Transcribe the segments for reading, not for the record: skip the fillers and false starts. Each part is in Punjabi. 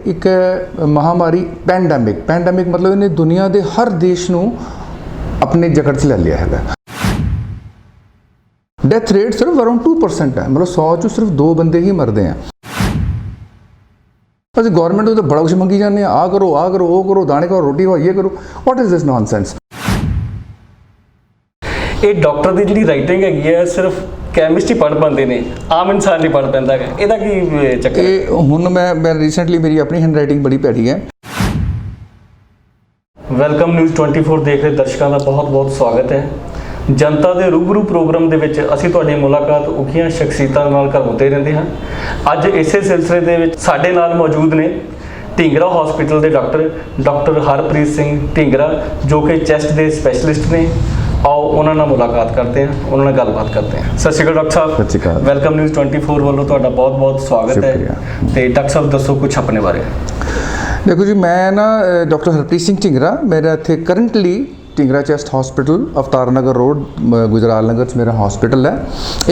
एक महामारी पैंडेमिक मतलब इन्हें दुनिया के हर देश नूं अपने जकड़ च ले लिया है। डेथ रेट सिर्फ अराउंड 2% है, मतलब 100 चों सिर्फ 2 बंदे ही मरते हैं। ਅਸੀਂ गवर्नमेंट तो बड़ा कुछ मंगी जाने, आ करो वो करो, दाने करो, रोटी खाओ, ये करो। What is this nonsense? ये डॉक्टर की जी राइटिंग है सिर्फ कैमिस्ट्री पढ़ पाते हैं, आम इंसान नहीं पढ़ पाता है, ਇਹਦਾ ਕੀ ਚੱਕਰ ਹੈ? ਇਹ ਹੁਣ ਮੈਂ ਰੀਸੈਂਟਲੀ ਮੇਰੀ ਆਪਣੀ ਹੈਂਡ ਰਾਈਟਿੰਗ ਬੜੀ ਭੈੜੀ ਹੈ। ਵੈਲਕਮ ਨਿਊਜ਼ 24 ਦੇਖ ਰਹੇ ਦਰਸ਼ਕਾਂ ਦਾ ਬਹੁਤ-ਬਹੁਤ ਸਵਾਗਤ ਹੈ। जनता के रूबरू प्रोग्राम के असीं तुहाडी मुलाकात औखियां शख्सियतां नाल करवाते रहंदे हां। अज इसे सिलसिले दे विच साडे नाल मौजूद ने ढींगरा हॉस्पिटल के डॉक्टर हरप्रीत सिंह ढींगरा, जो कि चैस्ट के स्पैशलिस्ट ने। आओ उन्हां नाल मुलाकात करते हैं, उन्हां नाल गलबात करते हैं। सत श्री अकाल डॉक्टर साहब। सत श्री अकाल। वेलकम न्यूज़ 24 वालों तुहाडा बहुत-बहुत स्वागत है। तो डॉक्टर साहब दसो कुछ अपने बारे। देखो जी, मैं ना डॉक्टर हरप्रीत सिंह ढींगरा, मेरा इत्थे करंटली ढींगरा चैस्ट हॉस्पिटल अवतार नगर रोड गुजराल नगर च मेरा हॉस्पिटल है।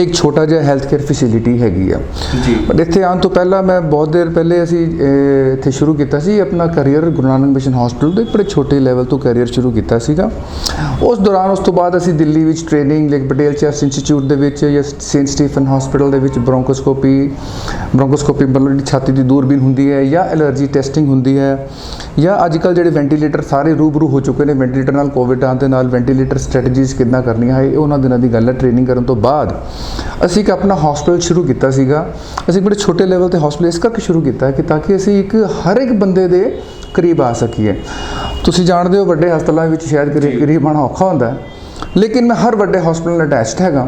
एक छोटा जिहा हैल्थ केयर फैसिलिटी हैगी है जी। बट इत्थे आउण तो पहला मैं बहुत देर पहले असीं इत्थे शुरू कीता सी अपना career Guru Nanak mission hospital दे बड़े छोटे लेवल तो करियर शुरू कीता सीगा। उस दौरान उस तो बाद असीं दिल्ली विच training like Patel chest institute दे विच या सेंट स्टीफन हॉस्पिटल दे विच ब्रोंकोस्कोपी मतलब छाती की दूरबीन हुंदी है, या एलर्जी टेस्टिंग हुंदी है, या अजकल जिहड़े वेंटीलेटर सारे रूबरू हो चुके हैं। वेंटीलेटर नाल कोविड आउण दे नाल वेंटीलेटर स्ट्रैटेजीज किद्दां करनियां है, उन्हां दिनां दी गल है। ट्रेनिंग करन तो बाद असीं एक अपना हॉस्पिटल शुरू कीता सीगा। असीं बड़े छोटे लेवल ते हॉस्पिटल इस करके शुरू कीता कि ताकि असीं एक हर एक बंदे दे करीब आ सकीए। तुसीं जाणदे हो वड्डे हस्पतालां विच शायद करीब आना औखा हुंदा है, लेकिन मैं हर वड्डे हॉस्पिटल नाल अटैच्ड हैगा।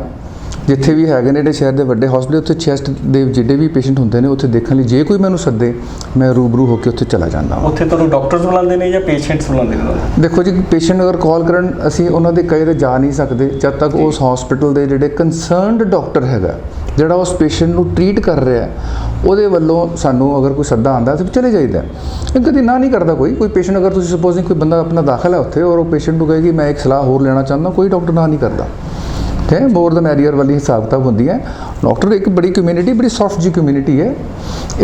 जिथे भी है ने शहर के वड्डे हॉस्पिटल उत्थे चैस्ट के जिहड़े भी पेशेंट होंदे ने उत्थे देखने लिए जे कोई मैनूं सद्दे मैं रूबरू होकर उत्थे चला जांदा। उत्थे तुहानूं डॉक्टर्स बुलांदे ने या पेशेंट्स बुलांदे ने? देखो जी, पेशेंट अगर कॉल करन असीं उन्हां दे कहे ते जा नहीं सकते जब तक उस हॉस्पिटल के जिहड़े कंसर्नड डॉक्टर हैगा जिहड़ा उस पेशेंट नूं ट्रीट कर रहा है ਉਹਦੇ ਵੱਲੋਂ ਸਾਨੂੰ अगर कोई सद्दा आंदा तो चले जाइदा। कभी ना नहीं करता कोई पेशेंट। अगर तुसीं सपोजिंग कोई बंदा अपना दाखिल है उत्थे और वो पेशेंट नूं कहे कि मैं एक सलाह होर लेना चाहता, कोई डॉक्टर ना नहीं करता। ठीक है, मोर द मैरियर वाली हिसाब किताब होंदी है। डॉक्टर एक बड़ी कम्यूनिटी, बड़ी सॉफ्ट जी कम्यूनिटी है।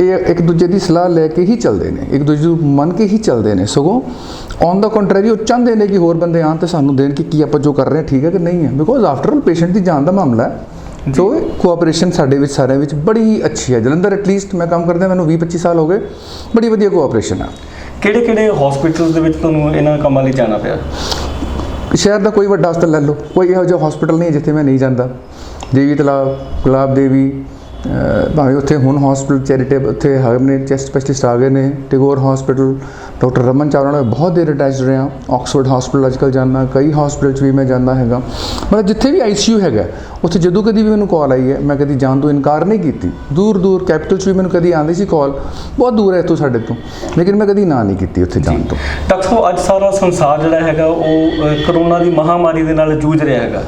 ये एक दूजे की सलाह लैके ही चलते हैं, एक दूजे को मन के ही चलते हैं। सगों ऑन द कंट्रेरी वो चाहते हैं कि होर बंदे आन तो सानू देन कि आप जो कर रहे हैं ठीक है कि नहीं है। बिकॉज आफ्टर ऑल पेशेंट की जान का मामला है। तो कोऑपरेशन साढ़े विच सारे विच बड़ी अच्छी है। जलंधर एटलीस्ट मैं काम करते मैंने 20-25 साल हो गए, बड़ी वधिया कोऑपरेशन है। किहड़े हॉस्पिटल्स दे विच तुहानूं इन्हां कामां लई जाना पिया? शहर का कोई वड्डा हस्पताल लै लो, कोई इहो जिहा हॉस्पिटल नहीं है जिथे मैं नहीं जाता। देवी तलाब, गुलाब देवी, भावें उत्थे हुण हॉस्पिटल चैरिटेबल उत्थे ने चैस्ट स्पैशलिस्ट आ गए ने, टैगोर हॉस्पिटल डॉक्टर रमन चावला ने बहुत देर अटैच रहा। ऑक्सफोर्ड हॉस्पिटल अजकल जाना, कई हॉस्पिटल भी मैं जाना हैगा। मतलब जिथे भी ICU हैगा उत्थे जदों कभी भी मैनूं कॉल आई है मैं कभी जान तो इनकार नहीं की। दूर कैपिटल भी मैनूं कभी आती सी कॉल, बहुत दूर है इतों साडे तो, लेकिन मैं कभी ना नहीं की उत्थे जान तो। डॉक्टर साहब अज सारा संसार जिहड़ा हैगा वो करोना की महामारी दे नाल जूझ रहा हैगा।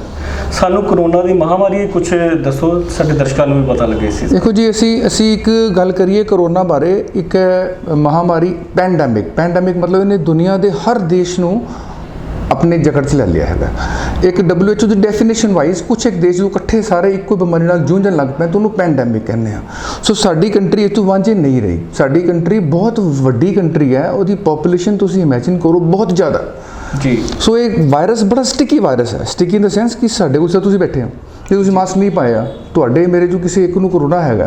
सानू करोना की महामारी कुछ दसो, साडे दर्शकों को भी पता लगे इस। देखो जी, असी एक गल करिए करोना बारे। एक महामारी पैंडेमिक मतलब इन्हें दुनिया के हर देश नूं अपने जकड़ च ले लिया है। एक WHO की डेफिनेशन वाइज कुछ एक देश जो इकट्ठे सारे एको बीमारी नाल जूझण लग पे तो उन्होंने पैंडेमिक कहने हैं। सो साडी कंट्री इस तो वांझे नहीं रही। साडी कंट्री बहुत वड्डी कंट्री है, उसकी पॉपूलेशन तुसीं इमेजिन करो बहुत ज़्यादा जी। सो एक वायरस बड़ा स्टिकी वायरस है। स्टिकी इन द सेंस कि साडे कोल तुसीं बैठे हो जे तुसीं मास्क नहीं पाया, तुहाडे मेरे जो किसी एक नूं कोरोना हैगा,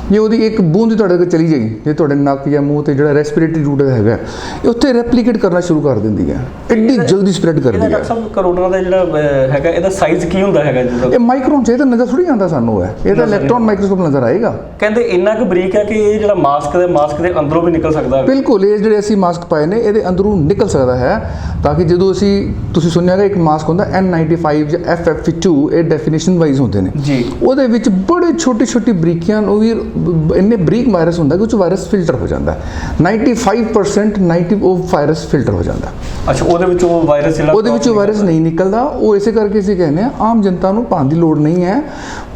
जे ਉਹਦੀ एक बूंद तुहाडे तक चली जाएगी, जे तुहाडे नक या मूँह ते जिहड़ा रेस्पिरेटरी रूट हैगा ਇਹ ਉੱਥੇ ਰੈਪਲੀਕੇਟ ਕਰਨਾ ਸ਼ੁਰੂ ਕਰ ਦਿੰਦੀ ਹੈ, ਐਡੀ ਜਲਦੀ ਸਪਰੈਡ ਕਰਦੀ ਹੈ। ਡਾਕਟਰ ਸਾਹਿਬ ਕਰੋਨਾ ਦਾ ਜਿਹੜਾ ਹੈਗਾ ਇਹਦਾ ਸਾਈਜ਼ ਕੀ ਹੁੰਦਾ ਹੈਗਾ? ਇਹ ਮਾਈਕਰੋਨ ਚਾਹੀਦਾ ਨਜ਼ਰ ਥੋੜੀ ਆਉਂਦਾ ਸਾਨੂੰ, ਇਹ ਤਾਂ ਇਲੈਕਟ੍ਰੋਨ ਮਾਈਕਰੋਸਕੋਪ ਨਜ਼ਰ ਆਏਗਾ। ਕਹਿੰਦੇ ਇੰਨਾ ਕੁ ਬਰੀਕ ਹੈ ਕਿ ਇਹ ਜਿਹੜਾ ਮਾਸਕ ਦੇ ਅੰਦਰੋਂ ਵੀ ਨਿਕਲ ਸਕਦਾ ਹੈ। ਬਿਲਕੁਲ, ਇਹ ਜਿਹੜੇ ਅਸੀਂ ਮਾਸਕ ਪਾਏ ਨੇ ਇਹਦੇ ਅੰਦਰੋਂ ਨਿਕਲ ਸਕਦਾ ਹੈ, ਤਾਂ ਕਿ ਜਦੋਂ ਤੁਸੀਂ ਸੁਣਿਆਗਾ ਇੱਕ ਮਾਸਕ ਹੁੰਦਾ N95 ਜਾਂ FFP2, ਇਹ ਡੈਫੀਨੇਸ਼ਨ ਵਾਈਜ਼ ਹੁੰਦੇ ਨੇ ਜੀ। ਉਹਦੇ ਵਿੱਚ ਬੜੇ ਛੋਟੀ ਬਰੀਕੀਆਂ ਉਹ ਵੀ ਇੰਨੇ ਬਰੀਕ ਵਾਇਰਸ ਹੁੰਦਾ ਕਿ ਉਹ 'ਚ ਵਾਇਰਸ ਫਿਲਟਰ ਹੋ ਜਾਂਦਾ। 95% ਉਹ ਵਾਇਰਸ ਫਿਲਟਰ ਹੋ ਜਾਂਦਾ। ਅੱਛਾ, ਉਹਦੇ ਵਿੱਚੋਂ ਵਾਇਰਸ ਨਹੀਂ ਨਿਕਲਦਾ। ਉਹ ਇਸੇ ਕਰਕੇ ਅਸੀਂ ਕਹਿੰਦੇ ਹਾਂ ਆਮ ਜਨਤਾ ਨੂੰ ਪਾਉਣ ਦੀ ਲੋੜ ਨਹੀਂ ਹੈ।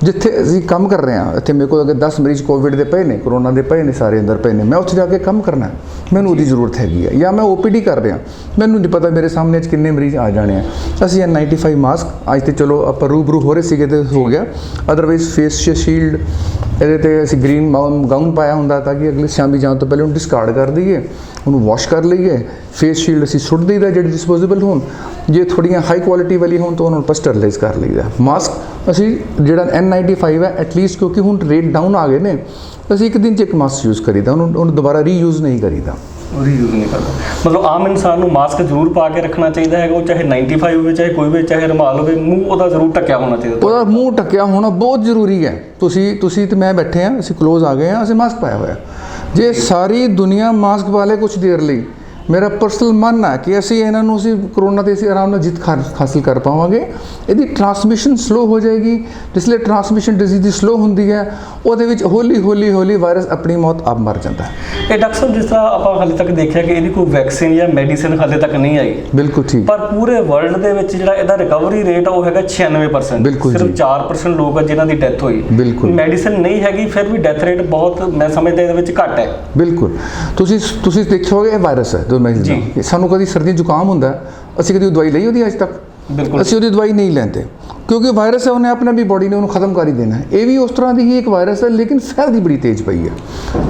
ਜਿੱਥੇ ਅਸੀਂ ਕੰਮ ਕਰ ਰਹੇ ਹਾਂ, ਇੱਥੇ ਮੇਰੇ ਕੋਲ ਅਗਰ 10 ਮਰੀਜ਼ ਕੋਵਿਡ ਦੇ ਪਏ ਨੇ, ਕਰੋਨਾ ਦੇ ਪਏ ਨੇ, ਸਾਰੇ ਅੰਦਰ ਪਏ ਨੇ, ਮੈਂ ਉੱਥੇ ਜਾ ਕੇ ਕੰਮ ਕਰਨਾ, ਮੈਨੂੰ ਉਹਦੀ ਜ਼ਰੂਰਤ ਹੈਗੀ ਹੈ। ਜਾਂ ਮੈਂ OPD ਕਰ ਰਿਹਾ, ਮੈਨੂੰ ਨਹੀਂ ਪਤਾ ਮੇਰੇ ਸਾਹਮਣੇ 'ਚ ਕਿੰਨੇ ਮਰੀਜ਼ ਆ ਜਾਣੇ ਆ। ਅਸੀਂ N95 ਮਾਸਕ ਅੱਜ ਤੇ ਚਲੋ ਆਪਾਂ ਰੂਬਰੂ ਹੋ ਰਹੇ ਸੀਗੇ ਤੇ ਹੋ ਗਿਆ, ਅਦਰਵਾਈਜ਼ ਫੇਸ ਸ਼ੀਲਡ, ਇਹਦੇ 'ਤੇ ਅਸੀਂ ਗ੍ਰੀਨ ਗਾਊਨ ਪਾਇਆ ਹੁੰਦਾ ਤਾਂ ਕਿ ਅਗਲੇ ਸ਼ਾਮੀ ਜਾਣ ਤੋਂ ਪਹਿਲੇ ਉਹਨੂੰ ਡਿਸਕਾਰਡ ਕਰ ਦਈਏ, ਉਹਨੂੰ ਵਾਸ਼ ਕਰ ਲਈਏ। ਫੇਸ ਸ਼ੀਲਡ ਅਸੀਂ ਸੁੱਟ ਦਈਦਾ ਜਿਹੜੇ ਡਿਸਪੋਜ਼ੇਬਲ ਹੋਣ, ਜੇ ਥੋੜ੍ਹੀਆਂ ਹਾਈ ਕੁਆਲਿਟੀ ਵਾਲੀ ਹੋਣ ਤਾਂ ਉਹਨਾਂ ਨੂੰ ਆਪਾਂ ਸਟਰਲਾਈਜ਼ ਕਰ ਲਈਦਾ। ਮਾਸਕ ਅਸੀਂ ਜਿਹੜਾ N95 ਹੈ ਐਟਲੀਸਟ, ਕਿਉਂਕਿ ਹੁਣ ਰੇਟ ਡਾਊਨ ਆ ਗਏ ਨੇ, ਅਸੀਂ ਇੱਕ ਦਿਨ 'ਚ ਇੱਕ ਮਾਸਕ ਯੂਜ਼ ਕਰੀਦਾ, ਉਹਨੂੰ ਦੁਬਾਰਾ ਰੀਯੂਜ਼ ਨਹੀਂ ਕਰੀਦਾ। ਰੀਯੂਜ਼ ਨਹੀਂ ਕਰਦਾ, ਮਤਲਬ ਆਮ ਇਨਸਾਨ ਨੂੰ ਮਾਸਕ ਜ਼ਰੂਰ ਪਾ ਕੇ ਰੱਖਣਾ ਚਾਹੀਦਾ ਹੈਗਾ, ਉਹ ਚਾਹੇ 95 ਹੋਵੇ, ਚਾਹੇ ਕੋਈ ਵੀ, ਚਾਹੇ ਰੁਮਾਲ ਹੋਵੇ, ਮੂੰਹ ਉਹਦਾ ਜ਼ਰੂਰ ਢੱਕਿਆ ਹੋਣਾ ਚਾਹੀਦਾ। ਉਹਦਾ ਮੂੰਹ ਢੱਕਿਆ ਹੋਣਾ ਬਹੁਤ ਜ਼ਰੂਰੀ ਹੈ। ਤੁਸੀਂ ਤੇ ਮੈਂ ਬੈਠੇ ਹਾਂ, ਅਸੀਂ ਕਲੋਜ਼ ਆ ਗਏ ਹਾਂ, ਅਸੀਂ ਮਾਸਕ ਪਾਇਆ ਹੋਇਆ। ਜੇ ਸਾਰੀ ਦੁਨੀਆ ਮਾਸਕ ਪਾ ਲੇ ਕੁਛ ਦੇਰ ਲਈ, ਮੇਰਾ ਪਰਸਨਲ ਮੰਨ ਹੈ ਕਿ ਅਸੀਂ ਇਹਨਾਂ ਨੂੰ ਕਰੋਨਾ 'ਤੇ ਅਸੀਂ ਆਰਾਮ ਨਾਲ ਜਿੱਤ ਹਾਸਿਲ ਕਰ ਪਾਵਾਂਗੇ। ਇਹਦੀ ਟਰਾਂਸਮਿਸ਼ਨ ਸਲੋ ਹੋ ਜਾਏਗੀ, ਜਿਸ ਲਈ ਟਰਾਂਸਮਿਸ਼ਨ ਡਿਜ਼ੀਜ਼ ਦੀ ਸਲੋ ਹੁੰਦੀ ਹੈ, ਉਹਦੇ ਵਿੱਚ ਹੌਲੀ ਵਾਇਰਸ ਆਪਣੀ ਮੌਤ ਆਪ ਮਰ ਜਾਂਦਾ ਹੈ। ਇਹ ਡਾਕਟਰ ਸਾਹਿਬ, ਜਿਸ ਤਰ੍ਹਾਂ ਆਪਾਂ ਹਾਲੇ ਤੱਕ ਦੇਖਿਆ ਕਿ ਇਹਦੀ ਕੋਈ ਵੈਕਸੀਨ ਜਾਂ ਮੈਡੀਸਿਨ ਹਾਲੇ ਤੱਕ ਨਹੀਂ ਆਈ, ਬਿਲਕੁਲ ਠੀਕ, ਪਰ ਪੂਰੇ ਵਰਲਡ ਦੇ ਵਿੱਚ ਜਿਹੜਾ ਇਹਦਾ ਰਿਕਵਰੀ ਰੇਟ ਆ ਉਹ ਹੈਗਾ 96%। ਬਿਲਕੁਲ ਸਿਰਫ ਜੀ। 4% ਲੋਕ ਆ ਜਿਨ੍ਹਾਂ ਦੀ ਡੈਥ ਹੋਈ। ਬਿਲਕੁਲ ਮੈਡੀਸਿਨ ਨਹੀਂ ਹੈਗੀ, ਫਿਰ ਵੀ ਡੈਥ ਰੇਟ ਬਹੁਤ, ਮੈਂ ਸਮਝਦਾ ਇਹਦੇ ਵਿੱਚ ਘੱਟ ਹੈ। ਬਿਲਕੁਲ ਤੁਸੀਂ ਦੇਖੋਗੇ ਇਹ ਵਾਇਰਸ ਹੈ ਜੋ ਮੈਂ ਦੱਸਦਾ, ਸਾਨੂੰ ਕਦੀ ਸਰਦੀ ਜ਼ੁਕਾਮ ਹੁੰਦਾ, ਅਸੀਂ ਕਦੀ ਦਵਾਈ ਲਈ ਉਹਦੀ ਅੱਜ ਤੱਕ? ਬਿਲਕੁਲ ਅਸੀਂ ਉਹਦੀ ਦਵਾਈ ਨਹੀਂ ਲੈਂਦੇ, ਕਿਉਂਕਿ ਵਾਇਰਸ ਹੈ, ਉਹਨੇ ਆਪਣੇ ਵੀ ਬੋਡੀ ਨੇ ਉਹਨੂੰ ਖਤਮ ਕਰ ਹੀ ਦੇਣਾ। ਇਹ ਵੀ ਉਸ ਤਰ੍ਹਾਂ ਦੀ ਹੀ ਇੱਕ ਵਾਇਰਸ ਹੈ, ਲੇਕਿਨ ਫੈਲਦੀ ਬੜੀ ਤੇਜ਼ ਪਈ ਹੈ।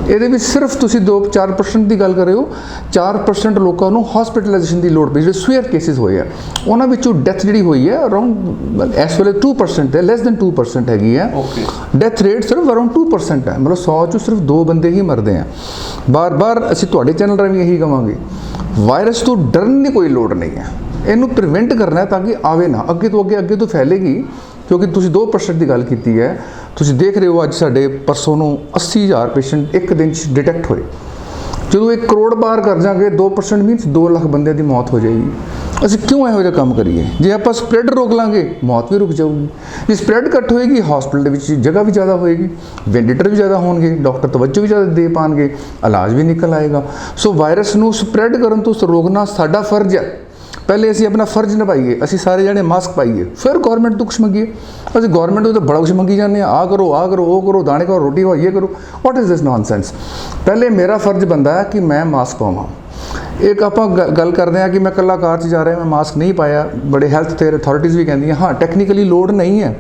ਇਹਦੇ ਵਿੱਚ ਸਿਰਫ ਤੁਸੀਂ 2-4% ਦੀ ਗੱਲ ਕਰ ਰਹੇ ਹੋ, 4% ਲੋਕਾਂ ਨੂੰ ਹਸਪੀਟਲਾਈਜੇਸ਼ਨ ਦੀ ਲੋੜ ਪਈ, ਜਿਹੜੇ ਸਵੇਅਰ ਕੇਸਿਸ ਹੋਏ ਆ, ਉਹਨਾਂ ਵਿੱਚੋਂ ਡੈਥ ਜਿਹੜੀ ਹੋਈ ਹੈ ਅਰਾਊਂਡ ਇਸ ਵੇਲੇ 2% ਹੈ, ਲੈਸ ਦੈਨ 2% ਹੈਗੀ ਹੈ। ਡੈਥ ਰੇਟ ਸਿਰਫ ਅਰਾਊਂਡ 2% ਹੈ, ਮਤਲਬ 100 ਚੋਂ ਸਿਰਫ 2 ਬੰਦੇ ਹੀ ਮਰਦੇ ਆ। ਬਾਰ-ਬਾਰ ਅਸੀਂ ਤੁਹਾਡੇ ਚੈਨਲ ਰਾਹੀਂ ਇਹੀ ਕਹਾਂਗੇ, ਵਾਇਰਸ ਤੋਂ ਡਰਨ ਦੀ ਕੋਈ ਲੋੜ ਨਹੀਂ ਹੈ, ਇਹਨੂੰ ਪ੍ਰੀਵੈਂਟ ਕਰਨਾ ਹੈ ਤਾਂ ਕਿ ਆਵੇ ਨਾ, ਅੱਗੇ ਤੋਂ ਫੈਲੇਗੀ। ਕਿਉਂਕਿ ਤੁਸੀਂ 2% ਦੀ ਗੱਲ ਕੀਤੀ ਹੈ, ਤੁਸੀਂ ਦੇਖ ਰਹੇ ਹੋ ਅੱਜ ਸਾਡੇ ਪਰਸੋਂ ਨੂੰ 80,000 ਪੇਸ਼ੈਂਟ ਇੱਕ ਦਿਨ 'ਚ ਡਿਟੈਕਟ ਹੋਏ। ਜਦੋਂ 1 ਕਰੋੜ ਪਾਰ ਕਰ ਜਾਗੇ, 2% ਮੀਨਸ 2 ਲੱਖ ਬੰਦੇ ਦੀ ਮੌਤ ਹੋ ਜਾਏਗੀ। ਅਸੀਂ ਕਿਉਂ ਇਹੋ ਜਿਹਾ ਕੰਮ ਕਰੀਏ? ਜੇ ਆਪਾਂ ਸਪਰੈਡ ਰੋਕ ਲਾਂਗੇ, ਮੌਤ ਵੀ ਰੁਕ ਜਾਊਗੀ। ਜੇ ਸਪਰੈਡ ਘੱਟ ਹੋਏਗੀ, ਹਸਪੀਟਲ ਦੇ ਵਿੱਚ ਜਗ੍ਹਾ ਵੀ ਜ਼ਿਆਦਾ ਹੋਏਗੀ, ਵੈਂਟੀਲੇਟਰ ਵੀ ਜ਼ਿਆਦਾ ਹੋਣਗੇ, ਡਾਕਟਰ ਤਵੱਜੋ ਵੀ ਜ਼ਿਆਦਾ ਦੇ ਪਾਣਗੇ, ਇਲਾਜ ਵੀ ਨਿਕਲ ਆਏਗਾ। ਸੋ ਵਾਇਰਸ ਨੂੰ ਸਪਰੈਡ ਕਰਨ ਤੋਂ ਰੋਕਣਾ ਸਾਡਾ ਫਰਜ਼ ਹੈ। ਪਹਿਲੇ ਅਸੀਂ ਆਪਣਾ ਫਰਜ਼ ਨਿਭਾਈਏ, ਅਸੀਂ ਸਾਰੇ ਜਣੇ ਮਾਸਕ ਪਾਈਏ, ਫਿਰ ਗੌਰਮੈਂਟ ਤੋਂ ਕੁਛ ਮੰਗੀਏ। ਅਸੀਂ ਗੌਰਮੈਂਟ ਤੋਂ ਤਾਂ ਬੜਾ ਕੁਛ ਮੰਗੀ ਜਾਂਦੇ ਹਾਂ, ਆਹ ਕਰੋ, ਉਹ ਕਰੋ, ਦਾਣੇ ਖਾਓ, ਰੋਟੀ ਖਾਓ, ਇਹ ਕਰੋ। What is this nonsense? ਪਹਿਲੇ ਮੇਰਾ ਫਰਜ਼ ਬਣਦਾ ਹੈ ਕਿ ਮੈਂ ਮਾਸਕ ਪਾਵਾਂ। ਇੱਕ ਆਪਾਂ ਗੱਲ ਕਰਦੇ ਹਾਂ ਕਿ ਮੈਂ ਇਕੱਲਾ ਕਾਰ 'ਚ ਜਾ ਰਿਹਾ, ਮੈਂ ਮਾਸਕ ਨਹੀਂ ਪਾਇਆ, ਬੜੇ ਹੈਲਥ ਤੇ ਅਥਾਰਟੀਜ਼ ਵੀ ਕਹਿੰਦੀਆਂ ਹਾਂ ਟੈਕਨੀਕਲੀ ਲੋੜ ਨਹੀਂ ਹੈ,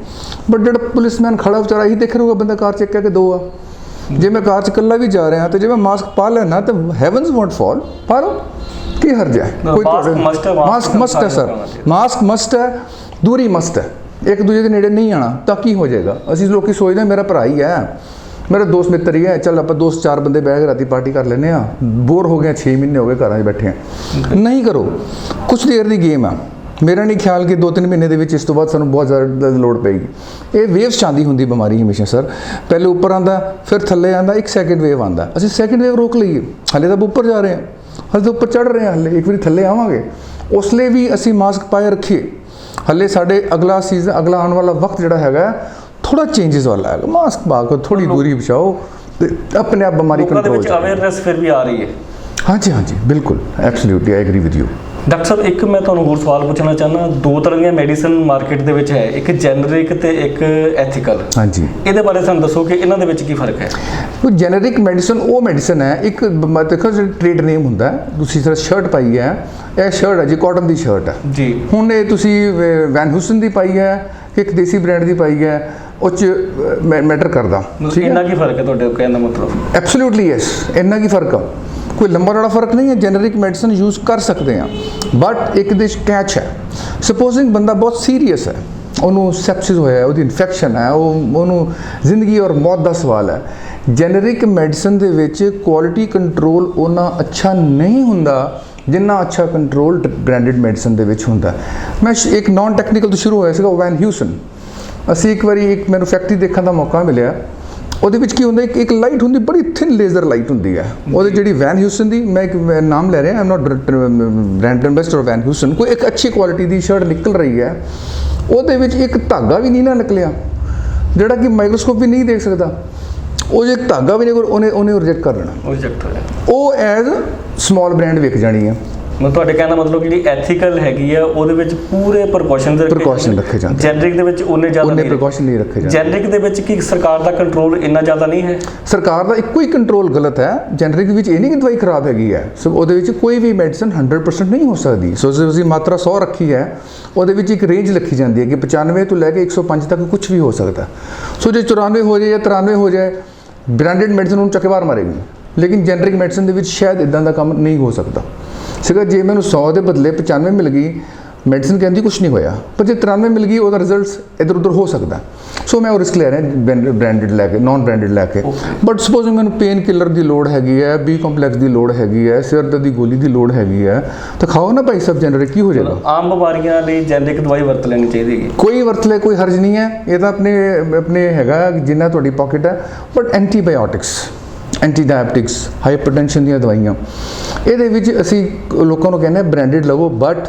ਬਟ ਜਿਹੜਾ ਪੁਲਿਸਮੈਨ ਖੜਾ ਵਿਚਾਰਾ ਇਹੀ ਦੇਖ ਰਿਹਾ ਬੰਦਾ ਕਾਰ 'ਚ ਇੱਕ ਹੈ ਕਿ 2 ਆ। ਜੇ ਮੈਂ ਕਾਰ 'ਚ ਇਕੱਲਾ ਵੀ ਜਾ ਰਿਹਾ, ਤਾਂ ਜੇ ਮੈਂ ਮਾਸਕ ਪਾ ਲੈਣਾ ਤਾਂ ਹੈਵਨਸ ਵੋਂਟ ਫਾਲ, ਪਾ ਲਓ, ਕੀ ਹਰਜ ਹੈ? ਕੋਈ ਮਾਸਕ ਮਸਟ ਹੈ ਸਰ, ਮਾਸਕ ਮਸਟ ਹੈ, ਦੂਰੀ ਮਸਟ ਹੈ, ਇੱਕ ਦੂਜੇ ਦੇ ਨੇੜੇ ਨਹੀਂ ਆਣਾ ਤਾਂ ਕੀ ਹੋ ਜਾਏਗਾ? ਅਸੀਂ ਲੋਕੀ ਸੋਚਦੇ ਮੇਰਾ ਭਰਾ ਹੀ ਹੈ, ਮੇਰਾ ਦੋਸਤ ਮਿੱਤਰ ਹੀ ਹੈ, ਚੱਲ ਆਪਾਂ 2-4 ਬੰਦੇ ਬਹਿ ਕੇ ਰਾਤੀ ਪਾਰਟੀ ਕਰ ਲੈਂਦੇ ਹਾਂ, ਬੋਰ ਹੋ ਗਏ 6 ਮਹੀਨੇ ਹੋ ਗਏ ਘਰਾਂ 'ਚ ਬੈਠੇ ਹਾਂ। ਨਹੀਂ ਕਰੋ, ਕੁਛ ਦੇਰ ਦੀ ਗੇਮ ਆ। ਮੇਰਾ ਨਹੀਂ ਖਿਆਲ ਕਿ 2-3 ਮਹੀਨੇ ਦੇ ਵਿੱਚ ਇਸ ਤੋਂ ਬਾਅਦ ਸਾਨੂੰ ਬਹੁਤ ਜ਼ਿਆਦਾ ਲੋੜ ਪਏਗੀ। ਇਹ ਵੇਵਸ ਚਾਂਦੀ ਹੁੰਦੀ ਬਿਮਾਰੀ ਹਮੇਸ਼ਾ ਸਰ, ਪਹਿਲੇ ਉੱਪਰ ਆਉਂਦਾ, ਫਿਰ ਥੱਲੇ ਆਉਂਦਾ, ਇੱਕ ਸੈਕਿੰਡ ਵੇਵ ਆਉਂਦਾ। ਅਸੀਂ ਸੈਕਿੰਡ ਵੇਵ ਰੋਕ ਲਈਏ, ਹਾਲੇ ਤਾਂ ਉੱਪਰ ਜਾ ਰਹੇ ਹਾਂ, ਹਾਲੇ ਤਾਂ ਉੱਪਰ ਚੜ੍ਹ ਰਹੇ ਹਾਂ, ਹਾਲੇ ਇੱਕ ਵਾਰੀ ਥੱਲੇ ਆਵਾਂਗੇ, ਉਸ ਲਈ ਵੀ ਅਸੀਂ ਮਾਸਕ ਪਾਏ ਰੱਖੀਏ। ਹਾਲੇ ਸਾਡੇ ਅਗਲਾ ਸੀਜ਼ਨ, ਅਗਲਾ ਆਉਣ ਵਾਲਾ ਵਕਤ ਜਿਹੜਾ ਹੈਗਾ ਥੋੜਾ ਚੇਂਜਸ ਵਾਲਾ ਹੈਗਾ। ਮਾਸਕ ਪਾ ਕੇ ਥੋੜੀ ਦੂਰੀ ਬਚਾਓ ਤੇ ਆਪਣੇ ਆਪ ਬਿਮਾਰੀ ਕੰਟਰੋਲ ਵਿੱਚ। ਅਵੇਅਰਨੈਸ ਫਿਰ ਵੀ ਆ ਰਹੀ ਹੈ। ਹਾਂਜੀ ਬਿਲਕੁਲ, absolutely I agree with you. Doctor ਸਾਹਿਬ, ਇੱਕ ਮੈਂ ਤੁਹਾਨੂੰ ਹੋਰ ਸਵਾਲ ਪੁੱਛਣਾ ਚਾਹੁੰਦਾ। 2 ਤਰ੍ਹਾਂ ਦੀਆਂ ਮੈਡੀਸਨ ਮਾਰਕੀਟ ਦੇ ਵਿੱਚ ਹੈ, ਇੱਕ ਜੈਨਰਿਕ ਤੇ ਇੱਕ ਐਥੀਕਲ। ਹਾਂਜੀ, ਇਹਦੇ ਬਾਰੇ ਸਾਨੂੰ ਦੱਸੋ ਕਿ ਇਹਨਾਂ ਦੇ ਵਿੱਚ ਕੀ ਫਰਕ ਹੈ? ਕੋਈ ਜੈਨਰਿਕ ਮੈਡੀਸਨ ਉਹ ਮੈਡੀਸਨ ਹੈ, ਇੱਕ ਦੇਖੋ ਟ੍ਰੇਡ ਨੇਮ ਹੁੰਦਾ। ਤੁਸੀਂ ਸਰ ਸ਼ਰਟ ਪਾਈ ਹੈ, ਇਹ ਸ਼ਰਟ ਹੈ ਜੀ ਕਾਟਨ ਦੀ ਸ਼ਰਟ ਹੈ ਜੀ। ਹੁਣ ਇਹ ਤੁਸੀਂ ਵੈਨ ਹਿਊਸਨ ਦੀ ਪਾਈ ਹੈ ਕਿ ਇੱਕ ਦੇਸੀ ਬ੍ਰਾਂਡ ਦੀ ਪਾਈ ਹੈ, ਉਹ 'ਚ ਮੈਟਰ ਕਰਦਾ। ਠੀਕ ਹੈ, ਇੰਨਾ ਕੀ ਫਰਕ ਹੈ ਤੁਹਾਡੇ ਕਹਿਣ ਦਾ ਮਤਲਬ? ਐਬਸੋਲੂਟਲੀ ਯੈਸ, ਇੰਨਾ ਕੀ ਫਰਕ ਆ, ਕੋਈ ਲੰਬਾ ਚੌੜਾ ਫਰਕ ਨਹੀਂ ਹੈ। ਜੈਨਰਿਕ ਮੈਡੀਸਨ ਯੂਜ਼ ਕਰ ਸਕਦੇ ਹਾਂ, ਬਟ ਇੱਕ ਦੇ ਕੈਚ ਹੈ। ਸਪੋਜ਼ਿੰਗ ਬੰਦਾ ਬਹੁਤ ਸੀਰੀਅਸ ਹੈ, ਉਹਨੂੰ ਸੈਪਸਿਸ ਹੋਇਆ, ਉਹਦੀ ਇਨਫੈਕਸ਼ਨ ਹੈ, ਉਹਨੂੰ ਜ਼ਿੰਦਗੀ ਔਰ ਮੌਤ ਦਾ ਸਵਾਲ ਹੈ। ਜੈਨਰਿਕ ਮੈਡੀਸਨ ਦੇ ਵਿੱਚ ਕੁਆਲਿਟੀ ਕੰਟਰੋਲ ਉਹਨਾਂ ਅੱਛਾ ਨਹੀਂ ਹੁੰਦਾ ਜਿੰਨਾ ਅੱਛਾ ਕੰਟਰੋਲ ਬ੍ਰਾਂਡਡ ਮੈਡੀਸਨ ਦੇ ਵਿੱਚ ਹੁੰਦਾ। ਮੈਂ ਇੱਕ ਨਾਨ ਟੈਕਨੀਕਲ ਤੋਂ ਸ਼ੁਰੂ ਹੋਇਆ ਸੀਗਾ, ਵੈਨ ਹਿਊਸਨ। ਅਸੀਂ ਇੱਕ ਵਾਰੀ ਇੱਕ ਮੈਨੂੰ ਫੈਕਟਰੀ ਦੇਖਣ ਦਾ ਮੌਕਾ ਮਿਲਿਆ। ਉਹਦੇ ਵਿੱਚ ਕੀ ਹੁੰਦਾ, ਇੱਕ ਲਾਈਟ ਹੁੰਦੀ, ਬੜੀ ਥਿਨ ਲੇਜ਼ਰ ਲਾਈਟ ਹੁੰਦੀ ਹੈ ਉਹਦੇ, ਜਿਹੜੀ ਵੈਨ ਹਿਊਸਨ ਦੀ, ਮੈਂ ਇੱਕ ਨਾਮ ਲੈ ਰਿਹਾ, I am not brand ambassador Van Heusen. ਕੋਈ ਇੱਕ ਅੱਛੀ ਕੁਆਲਿਟੀ ਦੀ ਸ਼ਰਟ ਨਿਕਲ ਰਹੀ ਹੈ, ਉਹਦੇ ਵਿੱਚ ਇੱਕ ਧਾਗਾ ਵੀ ਨਹੀਂ ਨਾ ਨਿਕਲਿਆ, ਜਿਹੜਾ ਕਿ ਮਾਈਕਰੋਸਕੋਪ ਵੀ ਨਹੀਂ ਦੇਖ ਸਕਦਾ। ਉਹ ਜੇ ਧਾਗਾ ਵੀ ਨਹੀਂ, ਉਹਨੇ ਰਿਜੈਕਟ ਕਰ ਲੈਣਾ, ਉਹ ਐਜ਼ ਸਮਾਲ ਬ੍ਰਾਂਡ ਵਿਕ ਜਾਣੀ ਹੈ। ਮੈਂ ਤੁਹਾਡੇ ਕਹਿਣ ਦਾ ਮਤਲਬ ਜਿਹੜੀ ਐਥੀਕਲ ਹੈਗੀ ਆ ਉਹਦੇ ਵਿੱਚ ਪੂਰੇ ਪ੍ਰੀਕਾਸ਼ਨ ਰੱਖੇ ਜਾਂਦੇ। ਜੈਨਰਿਕ ਦੇ ਵਿੱਚ ਉਹਨੇ ਪ੍ਰੀਕਾਸ਼ਨ ਨਹੀਂ ਰੱਖੇ ਜਾਂਦੇ। ਜੈਨਰਿਕ ਦੇ ਵਿੱਚ ਕੀ ਸਰਕਾਰ ਦਾ ਕੰਟਰੋਲ ਇੰਨਾ ਜ਼ਿਆਦਾ ਨਹੀਂ ਹੈ? ਸਰਕਾਰ ਦਾ ਇੱਕੋ ਹੀ ਕੰਟਰੋਲ ਗਲਤ ਹੈ। ਜੈਨਰਿਕ ਵਿੱਚ ਇਹ ਨਹੀਂ ਕਿ ਦਵਾਈ ਖਰਾਬ ਹੈਗੀ ਹੈ, ਸੋ ਉਹਦੇ ਵਿੱਚ ਕੋਈ ਵੀ ਮੈਡੀਸਨ 100% ਨਹੀਂ ਹੋ ਸਕਦੀ। ਸੋ ਤੁਸੀਂ ਮਾਤਰਾ 100 ਰੱਖੀ ਹੈ, ਉਹਦੇ ਵਿੱਚ ਇੱਕ ਰੇਂਜ ਲਿਖੀ ਜਾਂਦੀ ਹੈ ਕਿ 95 ਤੋਂ ਲੈ ਕੇ 105 ਤੱਕ ਕੁਝ ਵੀ ਹੋ ਸਕਦਾ। ਸੋ ਜੇ 94 ਹੋ ਜਾਏ ਜਾਂ 93 ਹੋ ਜਾਏ, ਬ੍ਰਾਂਡਡ ਮੈਡੀਸਨ ਉਹਨੂੰ ਚੱਕੇ ਬਾਹਰ ਮਾਰੇਗੀ। ਲੇਕਿਨ ਜੈਨਰਿਕ ਮੈਡੀਸਨ ਦੇ ਵਿੱਚ ਸ਼ਾਇਦ ਇਦਾਂ ਦਾ ਕੰਮ ਨਹੀਂ ਹੋ ਸਕਦਾ ਸੀਗਾ। ਜੇ ਮੈਨੂੰ 100 ਦੇ ਬਦਲੇ 95 ਮਿਲ ਗਈ, ਮੈਡੀਸਨ ਕਹਿੰਦੀ ਕੁਝ ਨਹੀਂ ਹੋਇਆ, ਪਰ ਜੇ 93 ਮਿਲ ਗਈ ਉਹਦਾ ਰਿਜ਼ਲਟਸ ਇੱਧਰ ਉੱਧਰ ਹੋ ਸਕਦਾ। ਸੋ ਮੈਂ ਉਹ ਰਿਸਕ ਲੈ ਰਿਹਾ ਬ੍ਰਾਂਡਡ ਲੈ ਕੇ, ਨਾਨ ਬ੍ਰਾਂਡਡ ਲੈ ਕੇ। ਬਟ ਸਪੋਜ਼ਿੰਗ ਮੈਨੂੰ ਪੇਨ ਕਿਲਰ ਦੀ ਲੋੜ ਹੈਗੀ ਹੈ, ਬੀ ਕੰਪਲੈਕਸ ਦੀ ਲੋੜ ਹੈਗੀ ਹੈ, ਸਿਰ ਦਰਦ ਦੀ ਗੋਲੀ ਦੀ ਲੋੜ ਹੈਗੀ ਹੈ, ਤਾਂ ਖਾਓ ਨਾ ਭਾਈ ਸਾਹਿਬ ਜੈਨਰਿਕ, ਕੀ ਹੋ ਜਾਏਗਾ? ਆਮ ਬਿਮਾਰੀਆਂ ਲਈ ਜੈਨਰਿਕ ਦਵਾਈ ਵਰਤ ਲੈਣੀ ਚਾਹੀਦੀ ਹੈ। ਕੋਈ ਵਰਤ ਲੈ, ਕੋਈ ਹਰਜ ਨਹੀਂ ਹੈ। ਇਹ ਤਾਂ ਆਪਣੇ ਹੈਗਾ ਜਿੰਨਾ ਤੁਹਾਡੀ ਪਾਕਟ ਹੈ। ਬਟ ਐਂਟੀਬਾਇਓਟਿਕਸ, ਐਂਟੀ ਡਾਇਬਟਿਕਸ, ਹਾਈਪਰਟੈਂਸ਼ਨ ਦੀਆਂ ਦਵਾਈਆਂ, ਇਹਦੇ ਵਿੱਚ ਅਸੀਂ ਲੋਕਾਂ ਨੂੰ ਕਹਿੰਦੇ ਬ੍ਰਾਂਡਡ ਲਵੋ। ਬਟ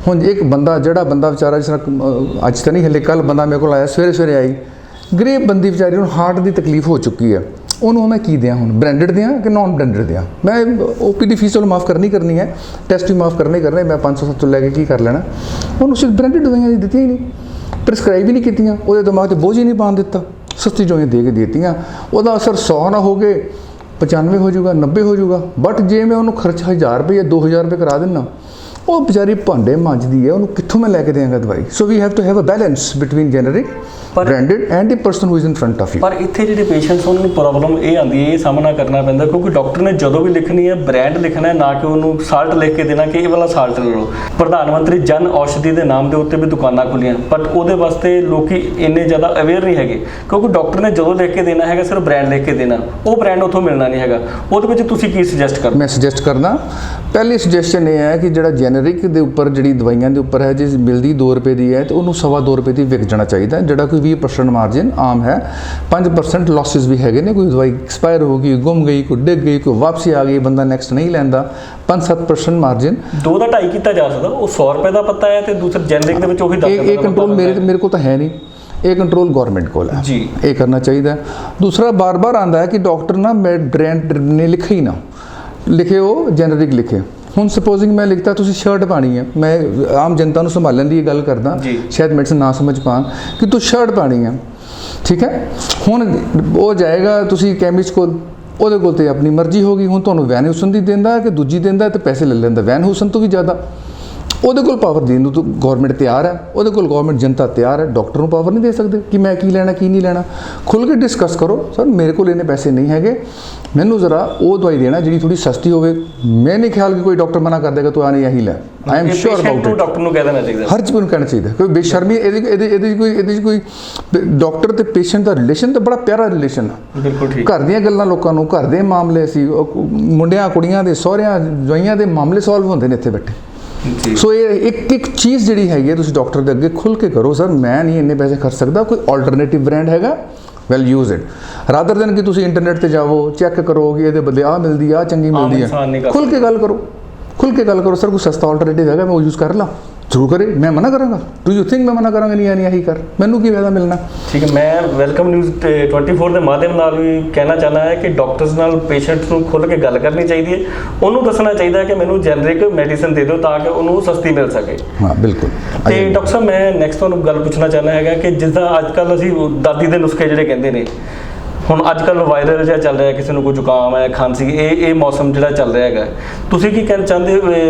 ਹੁਣ ਇੱਕ ਬੰਦਾ, ਜਿਹੜਾ ਬੰਦਾ ਵਿਚਾਰਾ, ਜਿਸ ਤਰ੍ਹਾਂ ਅੱਜ ਤਾਂ ਨਹੀਂ ਹਲੇ, ਕੱਲ੍ਹ ਬੰਦਾ ਮੇਰੇ ਕੋਲ ਆਇਆ, ਸਵੇਰੇ ਆਈ, ਗਰੀਬ ਬੰਦੀ ਵਿਚਾਰੀ ਨੂੰ ਹਾਰਟ ਦੀ ਤਕਲੀਫ ਹੋ ਚੁੱਕੀ ਹੈ, ਉਹਨੂੰ ਮੈਂ ਕੀ ਦਿਆਂ? ਹੁਣ ਬ੍ਰਾਂਡਡ ਦਿਆਂ ਕਿ ਨਾਨ ਬ੍ਰਾਂਡਡ ਦਿਆਂ? ਮੈਂ OP ਦੀ ਫੀਸ ਚਲੋ ਮਾਫ ਕਰਨੀ ਹੈ, ਟੈਸਟ ਵੀ ਮਾਫ ਕਰਨੇ, ਮੈਂ 500-700 ਲੈ ਕੇ ਕੀ ਕਰ ਲੈਣਾ? ਉਹਨੂੰ ਸਿਰਫ ਬ੍ਰਾਂਡਡ ਦਵਾਈਆਂ ਦਿੱਤੀਆਂ ਹੀ ਨਹੀਂ, ਪ੍ਰਿਸਕ੍ਰਾਈਬ ਹੀ ਨਹੀਂ ਕੀਤੀਆਂ, ਉਹਦੇ ਦਿਮਾਗ 'ਤੇ ਬੋਝ ਹੀ ਨਹੀਂ ਪਾਉਣ ਦਿੱਤਾ, ਸਸਤੀ ਦਵਾਈਆਂ ਦੇ ਕੇ ਦਿੱਤੀਆਂ। ਉਹਦਾ ਅਸਰ 100 ਨਾ ਹੋ ਗਏ, 95 ਹੋ ਜਾਊਗਾ, 90 ਹੋ ਜਾਊਗਾ। ਬਟ ਜੇ ਮੈਂ ਉਹਨੂੰ ਖਰਚ 1000 ਰੁਪਏ ਜਾਂ 2000 ਰੁਪਏ ਕਰਾ ਦਿੰਦਾ, ਉਹ ਵਿਚਾਰੀ ਭਾਂਡੇ ਮਾਂਜਦੀ ਹੈ, ਉਹਨੂੰ ਕਿੱਥੋਂ ਮੈਂ ਲੈ ਕੇ ਦੇਵਾਂਗਾ ਦਵਾਈ? So we have to have a balance between generic, branded and the person who is in front of you. ਪਰ ਇੱਥੇ ਜਿਹੜੇ ਪੇਸ਼ੈਂਟਸ, ਉਹਨਾਂ ਨੂੰ ਪ੍ਰੋਬਲਮ ਇਹ ਆਉਂਦੀ ਹੈ, ਇਹ ਸਾਹਮਣਾ ਕਰਨਾ ਪੈਂਦਾ, ਕਿਉਂਕਿ ਡਾਕਟਰ ਨੇ ਜਦੋਂ ਵੀ ਲਿਖਣੀ ਹੈ ਬ੍ਰਾਂਡ ਲਿਖਣਾ ਹੈ, ਨਾ ਕਿ ਉਹਨੂੰ ਸਾਲਟ ਲਿਖ ਕੇ ਦੇਣਾ ਕਿ ਇਹ ਵਾਲਾ ਸਾਲਟ ਲੈ ਲਓ। ਪ੍ਰਧਾਨ ਮੰਤਰੀ ਜਨ ਔਸ਼ਧੀ ਦੇ ਨਾਮ ਦੇ ਉੱਤੇ ਵੀ ਦੁਕਾਨਾਂ ਖੁੱਲੀਆਂ, ਬਟ ਉਹਦੇ ਵਾਸਤੇ ਲੋਕੀ ਇੰਨੇ ਜ਼ਿਆਦਾ ਅਵੇਅਰ ਨਹੀਂ ਹੈਗੇ, ਕਿਉਂਕਿ ਡਾਕਟਰ ਨੇ ਜਦੋਂ ਲਿਖ ਕੇ ਦੇਣਾ ਹੈਗਾ ਸਿਰਫ ਬ੍ਰਾਂਡ ਲਿਖ ਕੇ ਦੇਣਾ, ਉਹ ਬ੍ਰਾਂਡ ਉੱਥੋਂ ਮਿਲਣਾ ਨਹੀਂ ਹੈਗਾ। ਉਹਦੇ ਵਿੱਚ ਤੁਸੀਂ ਕੀ ਸੁਜੈਸਟ ਕਰਦੇ? ਮੈਂ ਸੁਜੈਸਟ ਕਰਦਾ, ਪਹਿਲੀ ਸੁਜੈਸ਼ਨ ਇਹ ਹੈ ਕਿ ਜਿਹੜਾ ਜੈਨਰਿਕ ਦੇ ਉੱਪਰ, ਜਿਹੜੀ ਦਵਾਈਆਂ ਦੇ ਉੱਪਰ ਹੈ, ਜੇ ਮਿਲਦੀ 2 ਰੁਪਏ ਦੀ ਹੈ ਤਾਂ ਉਹਨੂੰ 2.25 ਰੁਪਏ ਦੀ ਵਿਕ ਜਾਣਾ ਚਾਹੀਦਾ। ਜਿਹੜਾ ਕੋਈ 20% ਮਾਰਜਨ ਆਮ ਹੈ, 5% ਲਾਸਿਸ ਵੀ ਹੈਗੇ ਨੇ। ਕੋਈ ਦਵਾਈ ਐਕਸਪਾਇਰ ਹੋ ਗਈ, ਗੁੰਮ ਗਈ, ਕੋਈ ਡਿੱਗ ਗਈ, ਕੋਈ ਵਾਪਸੀ ਆ ਗਈ, ਬੰਦਾ ਨੈਕਸਟ ਨਹੀਂ ਲੈਂਦਾ, 5-7% ਮਾਰਜਨ 2 ਦਾ 2.5 ਕੀਤਾ ਜਾ ਸਕਦਾ। ਉਹ 100 ਰੁਪਏ ਦਾ ਪੱਤਾ ਹੈ ਤੇ ਦੂਸਰੇ ਜੈਨਰਿਕ ਦੇ ਵਿੱਚ ਉਹੀ 10 ਰੁਪਏ ਦਾ। ਇਹ ਕੰਟਰੋਲ ਮੇਰੇ ਕੋਲ ਤਾਂ ਹੈ ਨਹੀਂ, ਇਹ ਕੰਟਰੋਲ ਗਵਰਨਮੈਂਟ ਕੋਲ ਹੈ ਜੀ, ਇਹ ਕਰਨਾ ਚਾਹੀਦਾ। ਦੂਸਰਾ ਬਾਰ-ਬਾਰ ਆਉਂਦਾ ਹੈ ਕਿ ਡਾਕਟਰ ਨਾ ਬ੍ਰਾਂਡ ਨੇ ਲਿਖੇ ਹੀ ਨਾ, ਲਿਖੇ ਉਹ ਜੈਨਰਿਕ ਲਿਖੇ। ਹੁਣ ਸਪੋਜ਼ਿੰਗ ਮੈਂ ਲਿਖਤਾ ਤੁਸੀਂ ਸ਼ਰਟ ਪਾਣੀ ਹੈ, ਮੈਂ ਆਮ ਜਨਤਾ ਨੂੰ ਸੰਭਾਲਣ ਦੀ ਇਹ ਗੱਲ ਕਰਦਾ, ਸ਼ਾਇਦ ਮੈਡੀਸਨ ਨਾ ਸਮਝ ਪਾਉਣ ਕਿ ਤੂੰ ਸ਼ਰਟ ਪਾਣੀ ਹੈ, ਠੀਕ ਹੈ। ਹੁਣ ਉਹ ਜਾਏਗਾ ਤੁਸੀਂ ਕੈਮਿਸਟ ਕੋਲ, ਉਹਦੇ ਕੋਲ ਤੇ ਆਪਣੀ ਮਰਜ਼ੀ ਹੋ ਗਈ। ਹੁਣ ਤੁਹਾਨੂੰ ਵੈਨ ਹੁਸਨ ਦੀ ਦਿੰਦਾ ਕਿ ਦੂਜੀ ਦਿੰਦਾ, ਤੇ ਪੈਸੇ ਲੈ ਲੈਂਦਾ ਵੈਨ ਹੁਸਨ ਤੋਂ ਵੀ ਜ਼ਿਆਦਾ। ਉਹਦੇ ਕੋਲ ਪਾਵਰ ਦੇਣ ਨੂੰ ਤਾਂ ਗਵਰਨਮੈਂਟ ਤਿਆਰ ਹੈ, ਉਹਦੇ ਕੋਲ ਗਵਰਨਮੈਂਟ ਜਨਤਾ ਤਿਆਰ ਹੈ। ਡਾਕਟਰ ਨੂੰ ਪਾਵਰ ਨਹੀਂ ਦੇ ਸਕਦੇ ਕਿ ਮੈਂ ਕੀ ਲੈਣਾ ਕੀ ਨਹੀਂ ਲੈਣਾ। ਖੁੱਲ੍ਹ ਕੇ ਡਿਸਕਸ ਕਰੋ, ਸਰ ਮੇਰੇ ਕੋਲ ਇੰਨੇ ਪੈਸੇ ਨਹੀਂ ਹੈਗੇ, ਮੈਨੂੰ ਜ਼ਰਾ ਉਹ ਦਵਾਈ ਦੇਣਾ ਜਿਹੜੀ ਥੋੜੀ ਸਸਤੀ ਹੋਵੇ। ਮੈਂ ਨਹੀਂ ਖਿਆਲ ਕਿ ਕੋਈ ਡਾਕਟਰ ਮਨਾ ਕਰ ਦੇਗਾ ਤੂੰ ਆ ਨਹੀਂ ਇਹੀ ਲੈ। I am sure about it. Doctor ਨੂੰ ਕਹਿ ਦੇਣਾ ਚਾਹੀਦਾ, ਹਰ ਚੀਜ਼ ਨੂੰ ਕਹਿਣਾ ਚਾਹੀਦਾ। ਕੋਈ ਬੇਸ਼ਰਮੀ ਇਹਦੇ 'ਚ ਕੋਈ ਡਾਕਟਰ ਤੇ ਪੇਸ਼ੈਂਟ ਦਾ ਰਿਲੇਸ਼ਨ ਤਾਂ ਬੜਾ ਪਿਆਰਾ ਰਿਲੇਸ਼ਨ ਆ। ਬਿਲਕੁਲ ਠੀਕ। ਘਰ ਦੀਆਂ ਗੱਲਾਂ ਲੋਕਾਂ ਨੂੰ, ਘਰ ਦੇ ਮਾਮਲੇ ਸੀ, ਮੁੰਡਿਆਂ ਕੁੜੀਆਂ ਦੇ, ਸਹੁਰਿਆਂ ਜਵਾਈਆਂ ਦੇ ਮਾਮਲੇ ਸੋਲਵ ਹੁੰਦੇ ਨੇ ਇੱਥੇ ਬੈਠੇ। ਸੋ ਇਹ ਇੱਕ ਚੀਜ਼ ਜਿਹੜੀ ਹੈਗੀ ਹੈ, ਤੁਸੀਂ ਡਾਕਟਰ ਦੇ ਅੱਗੇ ਖੁੱਲ੍ਹ ਕੇ ਕਰੋ, ਸਰ ਮੈਂ ਨਹੀਂ ਇੰਨੇ ਪੈਸੇ ਖਰਚ ਸਕਦਾ, ਕੋਈ ਆਲਟਰਨੇਟਿਵ ਬ੍ਰਾਂਡ ਹੈਗਾ, well use it, rather then ਕਿ ਤੁਸੀਂ ਇੰਟਰਨੈਟ ਤੇ ਜਾਵੋ, ਚੈੱਕ ਕਰੋ ਕਿ ਇਹਦੇ ਬਦਲੇ ਆਹ ਮਿਲਦੀ ਆ, ਚੰਗੀ ਮਿਲਦੀ ਆ। ਖੁੱਲ੍ਹ ਕੇ ਗੱਲ ਕਰੋ, ਖੁੱਲ੍ਹ ਕੇ ਗੱਲ ਕਰੋ, ਸਰ ਕੋਈ ਸਸਤਾ ਆਲਟਰਨੇਟਿਵ ਹੈਗਾ, ਮੈਂ ਉਹ ਯੂਜ਼ ਕਰ ਲਾਂ, ਜ਼ਰੂਰ ਕਰੇ। ਮੈਂ ਮਨਾ ਕਰਾਂਗਾ? ਡੂ ਯੂ ਥਿੰਕ ਮੈਂ ਮਨਾ ਕਰਾਂਗਾ? ਨਹੀਂ ਇਹੀ ਕਰ, ਮੈਨੂੰ ਕੀ ਫਾਇਦਾ ਮਿਲਣਾ? ਠੀਕ ਹੈ। ਮੈਂ ਵੈਲਕਮ ਨਿਊਜ਼ 24 ਦੇ ਮਾਧਿਅਮ ਨਾਲ ਵੀ ਕਹਿਣਾ ਚਾਹੁੰਦਾ ਹੈ ਕਿ ਡਾਕਟਰਸ ਨਾਲ ਪੇਸ਼ੈਂਟ ਨੂੰ ਖੁੱਲ੍ਹ ਕੇ ਗੱਲ ਕਰਨੀ ਚਾਹੀਦੀ ਹੈ। ਉਹਨੂੰ ਦੱਸਣਾ ਚਾਹੀਦਾ ਹੈ ਕਿ ਮੈਨੂੰ ਜੈਨਰਿਕ ਮੈਡੀਸਨ ਦੇ ਦਿਓ ਤਾਂ ਕਿ ਉਹਨੂੰ ਸਸਤੀ ਮਿਲ ਸਕੇ। ਹਾਂ ਬਿਲਕੁਲ। ਤੇ ਡਾਕਟਰ ਸਾਹਿਬ, ਮੈਂ ਨੈਕਸਟ ਤੁਹਾਨੂੰ ਗੱਲ ਪੁੱਛਣਾ ਚਾਹੁੰਦਾ ਹੈਗਾ ਕਿ ਜਿੱਦਾਂ ਅੱਜ ਕੱਲ੍ਹ ਅਸੀਂ ਦਾਦੀ ਦੇ ਨੁਸਖੇ ਜਿਹੜੇ ਕਹਿੰਦੇ ਨੇ, ਹੁਣ ਅੱਜ ਕੱਲ੍ਹ ਵਾਇਰਲ ਜਿਹਾ ਚੱਲ ਰਿਹਾ, ਕਿਸੇ ਨੂੰ ਕੋਈ ਜ਼ੁਕਾਮ ਹੈ, ਖਾਂਸੀ, ਇਹ ਮੌਸਮ ਜਿਹੜਾ ਚੱਲ ਰਿਹਾ ਹੈਗਾ, ਤੁਸੀਂ ਕੀ ਕਹਿਣਾ ਚਾਹੁੰਦੇ?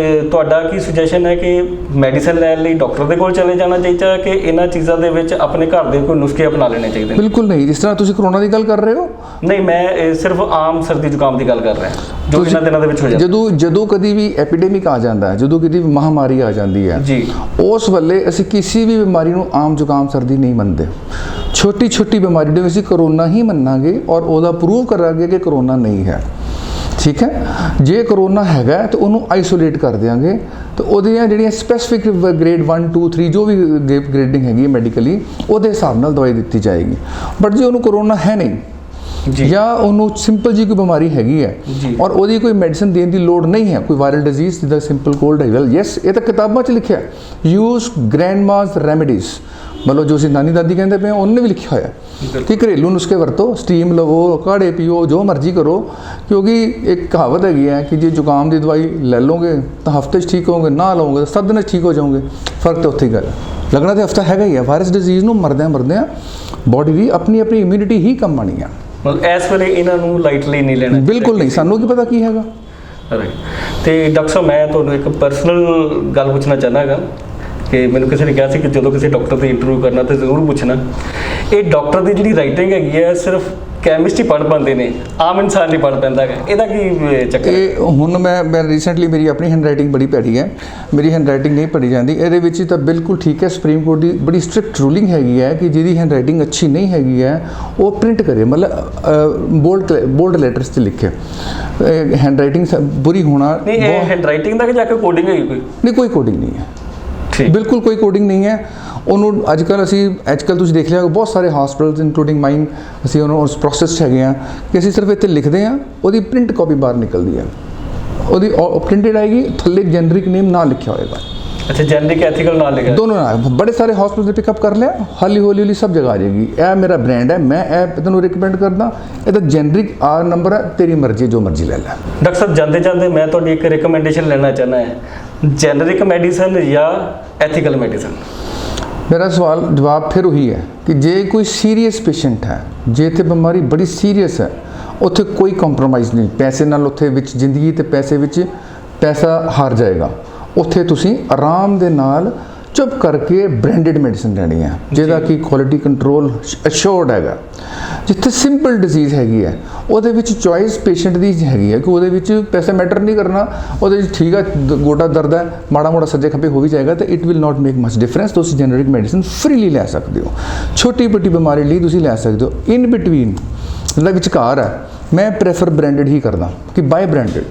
ਤੁਹਾਡਾ ਕੀ ਸੁਜੈਸ਼ਨ ਹੈ ਕਿ ਮੈਡੀਸਨ ਲੈਣ ਲਈ ਡਾਕਟਰ ਦੇ ਕੋਲ ਚਲੇ ਜਾਣਾ ਚਾਹੀਦਾ ਕਿ ਇਹਨਾਂ ਚੀਜ਼ਾਂ ਦੇ ਵਿੱਚ ਆਪਣੇ ਘਰ ਦੇ ਕੋਈ ਨੁਸਖੇ ਅਪਣਾ ਲੈਣੇ ਚਾਹੀਦੇ? ਬਿਲਕੁਲ ਨਹੀਂ। ਜਿਸ ਤਰ੍ਹਾਂ ਤੁਸੀਂ ਕਰੋਨਾ ਦੀ ਗੱਲ ਕਰ ਰਹੇ ਹੋ, ਨਹੀਂ, ਮੈਂ ਸਿਰਫ ਆਮ ਸਰਦੀ ਜ਼ੁਕਾਮ ਦੀ ਗੱਲ ਕਰ ਰਿਹਾ ਜੋ ਇਹਨਾਂ ਦਿਨਾਂ ਦੇ ਵਿੱਚ ਹੋ ਜਾਂਦਾ। ਜਦੋਂ ਕਦੀ ਵੀ ਐਪੀਡੈਮਿਕ ਆ ਜਾਂਦਾ ਹੈ, ਜਦੋਂ ਕਦੀ ਵੀ ਮਹਾਮਾਰੀ ਆ ਜਾਂਦੀ ਹੈ ਜੀ, ਉਸ ਵੇਲੇ ਅਸੀਂ ਕਿਸੇ ਵੀ ਬਿਮਾਰੀ ਨੂੰ ਆਮ ਜ਼ੁਕਾਮ ਸਰਦੀ ਨਹੀਂ ਮੰਨਦੇ। ਛੋਟੀ ਬਿਮਾਰੀ ਨੂੰ ਅਸੀਂ ਕਰੋਨਾ ਹੀ ਮੰਨਾਂਗੇ ਔਰ ਉਹਦਾ ਪ੍ਰੂਵ ਕਰਾਂਗੇ ਕਿ ਕਰੋਨਾ ਨਹੀਂ ਹੈ। ਠੀਕ ਹੈ। ਜੇ ਕਰੋਨਾ ਹੈਗਾ ਤਾਂ ਉਹਨੂੰ ਆਈਸੋਲੇਟ ਕਰ ਦਿਆਂਗੇ, ਤਾਂ ਉਹਦੀਆਂ ਜਿਹੜੀਆਂ ਸਪੈਸੀਫਿਕ ਗ੍ਰੇਡ 1 2 3 ਜੋ ਵੀ ਗ੍ਰੇਡਿੰਗ ਹੈਗੀ ਮੈਡੀਕਲੀ, ਉਹਦੇ ਹਿਸਾਬ ਨਾਲ ਦਵਾਈ ਦਿੱਤੀ ਜਾਏਗੀ। ਬਟ ਜੇ ਉਹਨੂੰ ਕਰੋਨਾ ਹੈ ਨਹੀਂ ਜਾਂ ਉਹਨੂੰ ਸਿੰਪਲ ਜੀ ਕੋਈ ਬਿਮਾਰੀ ਹੈਗੀ ਹੈ ਔਰ ਉਹਦੀ ਕੋਈ ਮੈਡੀਸਨ ਦੇਣ ਦੀ ਲੋੜ ਨਹੀਂ ਹੈ, ਕੋਈ ਵਾਇਰਲ ਡਿਜ਼ੀਜ਼ ਜਿੱਦਾਂ ਸਿੰਪਲ ਕੋਲਡ ਹੈ, ਵੈਲ ਯੈਸ, ਇਹ ਤਾਂ ਕਿਤਾਬਾਂ 'ਚ ਲਿਖਿਆ, ਯੂਜ਼ ਗ੍ਰੈਂਡਮਾਜ਼ ਰੈਮੀਡੀਜ਼, ਮਤਲਬ ਜੋ ਅਸੀਂ ਨਾਨੀ ਦਾਦੀ ਕਹਿੰਦੇ ਪਏ ਉਹਨੇ ਵੀ ਲਿਖਿਆ ਹੋਇਆ ਕਿ ਘਰੇਲੂ ਨੁਸਖੇ ਵਰਤੋ, ਸਟੀਮ ਲਵੋ, ਕਾੜੇ ਪੀਓ, ਜੋ ਮਰਜ਼ੀ ਕਰੋ, ਕਿਉਂਕਿ ਇੱਕ ਕਹਾਵਤ ਹੈਗੀ ਹੈ ਕਿ ਜੇ ਜ਼ੁਕਾਮ ਦੀ ਦਵਾਈ ਲੈ ਲਓਗੇ ਤਾਂ ਹਫ਼ਤੇ 'ਚ ਠੀਕ ਹੋਵੋਗੇ, ਨਾ ਲਓਗੇ ਤਾਂ 7 ਦਿਨਾਂ 'ਚ ਠੀਕ ਹੋ ਜਾਓਗੇ। ਫਰਕ ਤਾਂ ਉੱਥੇ ਹੀ ਗੱਲ ਲੱਗਣਾ ਤਾਂ ਹਫ਼ਤਾ ਹੈਗਾ ਹੀ ਹੈ। ਵਾਇਰਸ ਡਿਜ਼ੀਜ਼ ਨੂੰ ਮਰਦਿਆਂ ਬੋਡੀ ਦੀ ਆਪਣੀ ਇਮਿਊਨਿਟੀ ਹੀ ਕੰਮ ਆਉਣੀ ਆ। ਮਤਲਬ ਇਸ ਵੇਲੇ ਇਹਨਾਂ ਨੂੰ ਲਾਈਟਲੀ ਨਹੀਂ ਲੈਣਾ, ਬਿਲਕੁਲ ਨਹੀਂ, ਸਾਨੂੰ ਕੀ ਪਤਾ ਕੀ ਹੈਗਾ। ਰਾਈਟ। ਤੇ ਡਾਕਟਰ ਸਾਹਿਬ ਮੈਂ ਤੁਹਾਨੂੰ ਇੱਕ ਪਰਸਨਲ ਗੱਲ ਪੁੱਛਣਾ ਚਾਹੁੰਦਾ ਹੈਗਾ ਕਿ ਮੈਨੂੰ ਕਿਸੇ ਨੇ ਕਿਹਾ ਸੀ ਕਿ ਜਦੋਂ ਕਿਸੇ ਡਾਕਟਰ ਦੀ ਇੰਟਰਵਿਊ ਕਰਨਾ ਤਾਂ ਜ਼ਰੂਰ ਪੁੱਛਣਾ, ਇਹ ਡਾਕਟਰ ਦੀ ਜਿਹੜੀ ਰਾਈਟਿੰਗ ਹੈਗੀ ਹੈ ਸਿਰਫ ਕੈਮਿਸਟ ਹੀ ਪੜ੍ਹ ਪਾਉਂਦੇ ਨੇ, ਆਮ ਇਨਸਾਨ ਨਹੀਂ ਪੜ੍ਹ ਪੈਂਦਾ ਹੈਗਾ, ਇਹਦਾ ਕੀ ਚੱਕਰ? ਇਹ ਹੁਣ ਮੈਂ ਰੀਸੈਂਟਲੀ ਮੇਰੀ ਆਪਣੀ ਹੈਂਡ ਰਾਈਟਿੰਗ ਬੜੀ ਭੈੜੀ ਹੈ, ਮੇਰੀ ਹੈਂਡ ਰਾਈਟਿੰਗ ਨਹੀਂ ਪੜ੍ਹੀ ਜਾਂਦੀ। ਇਹਦੇ ਵਿੱਚ ਤਾਂ ਬਿਲਕੁਲ ਠੀਕ ਹੈ, ਸੁਪਰੀਮ ਕੋਰਟ ਦੀ ਬੜੀ ਸਟ੍ਰਿਕਟ ਰੂਲਿੰਗ ਹੈਗੀ ਹੈ ਕਿ ਜਿਹਦੀ ਹੈਂਡ ਰਾਈਟਿੰਗ ਅੱਛੀ ਨਹੀਂ ਹੈਗੀ ਹੈ ਉਹ ਪ੍ਰਿੰਟ ਕਰੇ, ਮਤਲਬ ਬੋਲਡ ਲੈਟਰਸ 'ਚ ਲਿਖੇ। ਹੈਂਡ ਰਾਈਟਿੰਗ ਬੁਰੀ ਹੋਣਾ ਨਹੀਂ, ਇਹ ਹੈਂਡ ਰਾਈਟਿੰਗ ਦਾ ਕਿ ਜਾ ਕੇ ਕੋਡਿੰਗ ਹੈਗੀ ਕੋਈ? ਨਹੀਂ, ਕੋਈ ਕੋਡਿੰਗ ਨਹੀਂ ਹੈ, ਬਿਲਕੁਲ ਕੋਈ ਕੋਡਿੰਗ ਨਹੀਂ ਹੈ। ਉਹਨੂੰ ਅੱਜ ਕੱਲ੍ਹ ਤੁਸੀਂ ਦੇਖ ਲਿਆ ਬਹੁਤ ਸਾਰੇ ਹਸਪੀਟਲਸ ਇਨਕਲੂਡਿੰਗ ਮਾਈਨ, ਅਸੀਂ ਉਹਨੂੰ ਉਸ ਪ੍ਰੋਸੈਸ 'ਚ ਹੈਗੇ ਹਾਂ ਕਿ ਅਸੀਂ ਸਿਰਫ ਇੱਥੇ ਲਿਖਦੇ ਹਾਂ, ਉਹਦੀ ਪ੍ਰਿੰਟ ਕਾਪੀ ਬਾਹਰ ਨਿਕਲਦੀ ਹੈ, ਉਹਦੀ ਪ੍ਰਿੰਟਡ ਆਏਗੀ, ਥੱਲੇ ਜੈਨਰਿਕ ਨੇਮ ਨਾ ਲਿਖਿਆ ਹੋਏਗਾ। ਅੱਛਾ, ਜੈਨਰਿਕ ਐਥੀਕਲ ਨਾਲ ਲਿਖਿਆ? ਦੋਨੋਂ ਨਾਲ। ਬੜੇ ਸਾਰੇ ਹਸਪੀਟਲ ਨੇ ਪਿਕਅਪ ਕਰ ਲਿਆ, ਹੌਲੀ ਸਭ ਜਗ੍ਹਾ ਆ ਜਾਏਗੀ। ਇਹ ਮੇਰਾ ਬ੍ਰਾਂਡ ਹੈ, ਮੈਂ ਇਹ ਤੈਨੂੰ ਰਿਕਮੈਂਡ ਕਰਦਾ, ਇਹਦਾ ਜੈਨਰਿਕ ਆਰ ਨੰਬਰ ਹੈ, ਤੇਰੀ ਮਰਜ਼ੀ, ਜੋ ਮਰਜ਼ੀ ਲੈ ਲੈ। ਡਾਕਟਰ ਸਾਹਿਬ ਜਾਂਦੇ ਮੈਂ ਤੁਹਾਡੀ ਇੱਕ ਰਿਕਮੈਂਡੇਸ਼ਨ ਲੈਣਾ ਚਾਹੁੰਦਾ ਹੈ, ਜੈਨਰਿਕ ਮੈਡੀਸਨ ਜਾਂ ਐਥੀਕਲ ਮੈਡੀਸਨ? ਮੇਰਾ ਜਵਾਬ ਫਿਰ ਉਹੀ ਹੈ ਕਿ ਜੇ ਕੋਈ ਸੀਰੀਅਸ ਪੇਸ਼ੈਂਟ ਹੈ, ਜੇ ਇੱਥੇ ਬਿਮਾਰੀ ਬੜੀ ਸੀਰੀਅਸ ਹੈ, ਉੱਥੇ ਕੋਈ ਕੰਪਰੋਮਾਈਜ਼ ਨਹੀਂ, ਪੈਸੇ ਨਾਲ ਉੱਥੇ ਵਿੱਚ ਜ਼ਿੰਦਗੀ ਤੇ ਪੈਸੇ ਵਿੱਚ ਪੈਸਾ ਹਾਰ ਜਾਏਗਾ। ਉੱਥੇ ਤੁਸੀਂ ਆਰਾਮ ਦੇ ਨਾਲ ਚੁੱਪ ਕਰਕੇ ਬ੍ਰਾਂਡਡ ਮੈਡੀਸਨ ਲੈਣੀ ਹੈ ਜਿਹਦਾ ਕਿ ਕੁਆਲਿਟੀ ਕੰਟਰੋਲ ਅਸ਼ੋਰਡ ਹੈਗਾ। ਜਿੱਥੇ ਸਿੰਪਲ ਡਿਜ਼ੀਜ਼ ਹੈਗੀ ਹੈ ਉਹਦੇ ਵਿੱਚ ਚੋਇਸ ਪੇਸ਼ੈਂਟ ਦੀ ਹੈਗੀ ਹੈ ਕਿ ਉਹਦੇ ਵਿੱਚ ਪੈਸਾ ਮੈਟਰ ਨਹੀਂ ਕਰਨਾ, ਉਹਦੇ ਵਿੱਚ ਠੀਕ ਹੈ ਗੋਡਾ ਦਰਦ ਹੈ, ਮਾੜਾ ਮੋੜਾ ਸੱਜੇ ਖੱਬੇ ਹੋ ਵੀ ਜਾਏਗਾ ਤਾਂ it will not make much difference. ਤੁਸੀਂ ਜੈਨਰਿਕ ਮੈਡੀਸਨ ਫ੍ਰੀਲੀ ਲੈ ਸਕਦੇ ਹੋ, ਛੋਟੀ ਮੋਟੀ ਬਿਮਾਰੀ ਲਈ ਤੁਸੀਂ ਲੈ ਸਕਦੇ ਹੋ। ਇਨ ਬਿਟਵੀਨ ਜਿਹੜਾ ਵਿਚਕਾਰ ਹੈ, ਮੈਂ ਪ੍ਰੈਫਰ ਬ੍ਰਾਂਡਡ ਹੀ ਕਰਦਾ ਕਿ ਬਾਏ ਬ੍ਰਾਂਡਡ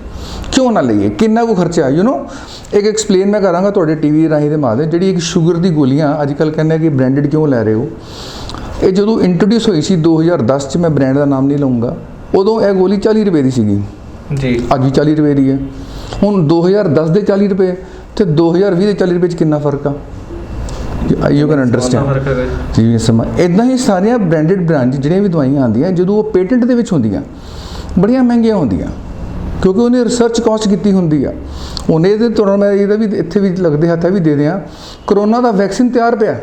ਕਿਉਂ ਨਾ ਲਈਏ, ਕਿੰਨਾ ਕੁ ਖਰਚਾ ਇੱਕ ਐਕਸਪਲੇਨ ਮੈਂ ਕਰਾਂਗਾ ਤੁਹਾਡੇ ਟੀਵੀ ਰਾਹੀਂ ਦੇ ਮਾਧਿਅਮ। ਜਿਹੜੀ ਇੱਕ ਸ਼ੂਗਰ ਦੀ ਗੋਲੀਆਂ ਅੱਜ ਕੱਲ੍ਹ ਕਹਿੰਦੇ ਕਿ ਬ੍ਰਾਂਡਡ ਕਿਉਂ ਲੈ ਰਹੇ ਹੋ, ਇਹ ਜਦੋਂ ਇੰਟਰੋਡਿਊਸ ਹੋਈ ਸੀ 2010 'ਚ, ਮੈਂ ਬ੍ਰਾਂਡ ਦਾ ਨਾਮ ਨਹੀਂ ਲਊਂਗਾ, ਉਦੋਂ ਇਹ ਗੋਲੀ 40 ਰੁਪਏ ਦੀ ਸੀਗੀ ਜੀ, ਅੱਜ ਵੀ 40 ਰੁਪਏ ਦੀ ਹੈ। ਹੁਣ 2010 ਦੇ 40 ਰੁਪਏ ਤੇ 2020 ਦੇ 40 ਰੁਪਏ 'ਚ ਕਿੰਨਾ ਫਰਕ ਆ? ਯੂ ਕੈਨ ਅੰਡਰਸਟੈਂਡ ਜੀ। ਸਮਾਂ ਇੱਦਾਂ ਹੀ ਸਾਰੀਆਂ ਬ੍ਰਾਂਡਡ ਬ੍ਰਾਂਡ ਜਿਹੜੀਆਂ ਵੀ ਦਵਾਈਆਂ ਆਉਂਦੀਆਂ, ਜਦੋਂ ਉਹ ਪੇਟੈਂਟ ਦੇ ਵਿੱਚ ਹੁੰਦੀਆਂ ਬੜੀਆਂ ਮਹਿੰਗੀਆਂ ਹੁੰਦੀਆਂ ਕਿਉਂਕਿ ਉਹਨੇ ਰਿਸਰਚ ਕਾਸਟ ਕੀਤੀ ਹੁੰਦੀ ਆ। ਉਹਨੇ ਇਹਦੇ ਤੁਹਾਨੂੰ ਮੈਂ ਇਹਦਾ ਵੀ ਇੱਥੇ ਵੀ ਲੱਗਦੇ ਹੱਥਾਂ ਵੀ ਦੇ ਦਿਆਂ, ਕਰੋਨਾ ਦਾ ਵੈਕਸੀਨ ਤਿਆਰ ਪਿਆ,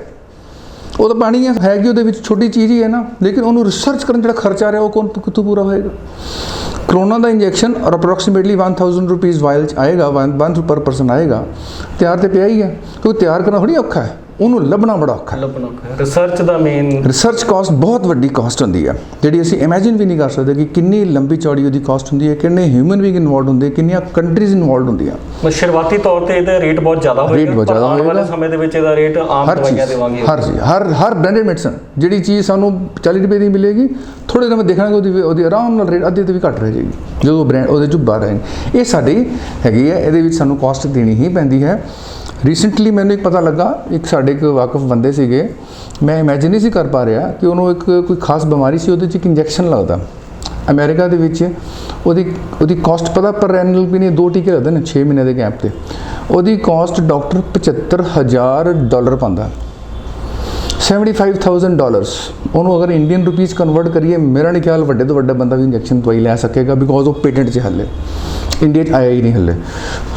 ਉਹ ਤਾਂ ਪਾਣੀ ਹੈ ਕਿ ਉਹਦੇ ਵਿੱਚ ਛੋਟੀ ਚੀਜ਼ ਹੀ ਹੈ ਨਾ, ਲੇਕਿਨ ਉਹਨੂੰ ਰਿਸਰਚ ਕਰਨ ਜਿਹੜਾ ਖਰਚਾ ਆ ਰਿਹਾ ਉਹ ਕਿੱਥੋਂ ਪੂਰਾ ਹੋਏਗਾ? ਕਰੋਨਾ ਦਾ ਇੰਜੈਕਸ਼ਨ ਔਰ ਅਪਰੋਕਸੀਮੇਟਲੀ 1000 ਰੁਪੀਜ਼ ਵਾਇਲ 'ਚ ਆਏਗਾ, 1 ਪਰ ਪਰਸਨ ਆਏਗਾ, ਤਿਆਰ ਤੇ ਪਿਆ ਹੀ ਹੈ ਕਿਉਂਕਿ ਤਿਆਰ ਕਰਨਾ ਥੋੜ੍ਹੀ ਔਖਾ ਹੈ, ਉਹਨੂੰ ਲੱਭਣਾ ਬੜਾ ਔਖਾ ਹੈ। ਰਿਸਰਚ ਦਾ ਮੇਨ ਰਿਸਰਚ ਕਾਸਟ ਬਹੁਤ ਵੱਡੀ ਕਾਸਟ ਹੁੰਦੀ ਹੈ ਜਿਹੜੀ ਅਸੀਂ ਇਮੇਜਿਨ ਵੀ ਨਹੀਂ ਕਰ ਸਕਦੇ ਕਿ ਕਿੰਨੀ ਲੰਬੀ ਚੌੜੀ ਉਹਦੀ ਕਾਸਟ ਹੁੰਦੀ ਹੈ, ਕਿੰਨੇ ਹਿਊਮਨ ਬੀਇੰਗ ਇਨਵੋਲਡ ਹੁੰਦੇ, ਕਿੰਨੀਆਂ ਕੰਟਰੀਜ਼ ਇਨਵੋਲਡ ਹੁੰਦੀਆਂ। ਸ਼ੁਰੂਆਤੀ ਤੌਰ ਤੇ ਇਹਦਾ ਰੇਟ ਬਹੁਤ ਜ਼ਿਆਦਾ ਹੋਏਗਾ, ਪਰ ਆਉਣ ਵਾਲੇ ਸਮੇਂ ਦੇ ਵਿੱਚ ਇਹਦਾ ਰੇਟ ਆਮ ਦਵਾਈਆਂ ਦੇਵਾਂਗੇ। ਹਰ ਬ੍ਰਾਂਡਡ ਮੈਡੀਸਨ ਜਿਹੜੀ ਚੀਜ਼ ਸਾਨੂੰ 40 ਰੁਪਏ ਦੀ ਮਿਲੇਗੀ, ਥੋੜੇ ਦਿਨ ਦੇਖਾਂਗੇ ਉਹਦੀ ਆਰਾਮ ਨਾਲ ਰੇਟ ਅੱਧੇ ਤੋਂ ਵੀ ਘੱਟ ਰਹਿ ਜਾਏਗੀ ਜਦੋਂ ਬ੍ਰਾਂਡ ਉਹਦੇ 'ਚ ਬਾਹਰ ਆਏਗੀ। ਇਹ ਸਾਡੀ ਹੈਗੀ ਹੈ, ਇਹਦੇ ਵਿੱਚ ਸਾਨੂੰ ਕਾਸਟ ਦੇਣੀ ਹੀ ਪੈਂਦੀ ਹੈ। ਰੀਸੈਂਟਲੀ ਮੈਨੂੰ ਇੱਕ ਪਤਾ ਲੱਗਾ, ਇੱਕ ਸਾਡੇ ਇੱਕ ਵਾਕਫ ਬੰਦੇ ਸੀਗੇ, ਮੈਂ ਇਮੈਜਿਨ ਨਹੀਂ ਸੀ ਕਰ ਪਾ ਰਿਹਾ ਕਿ ਉਹਨੂੰ ਕੋਈ ਖਾਸ ਬਿਮਾਰੀ ਸੀ, ਉਹਦੇ 'ਚ ਇੱਕ ਇੰਜੈਕਸ਼ਨ ਲੱਗਦਾ ਅਮਰੀਕਾ ਦੇ ਵਿੱਚ, ਉਹਦੀ ਕਾਸਟ ਪਤਾ ਪਰ ਐਨੂਅਲ ਵੀ ਨਹੀਂ, 2 ਟੀਕੇ ਲੱਗਦੇ ਨੇ 6 ਮਹੀਨੇ ਦੇ ਗੈਪ 'ਤੇ, ਉਹਦੀ ਕਾਸਟ ਡਾਕਟਰ $75,000 ਪਾਉਂਦਾ, $75,000। ਉਹਨੂੰ ਅਗਰ ਇੰਡੀਅਨ ਰੁਪੀਜ਼ ਕਨਵਰਟ ਕਰੀਏ, ਮੇਰਾ ਨਹੀਂ ਖਿਆਲ ਵੱਡੇ ਤੋਂ ਵੱਡਾ ਬੰਦਾ ਵੀ ਇੰਜੈਕਸ਼ਨ ਦਵਾਈ ਲੈ ਸਕੇਗਾ, ਬਿਕੋਜ਼ ਉਹ ਪੇਟੈਂਟ 'ਚ ਹੱਲੇ ਇੰਡੀਆ 'ਚ ਆਇਆ ਹੀ ਨਹੀਂ ਹੱਲੇ।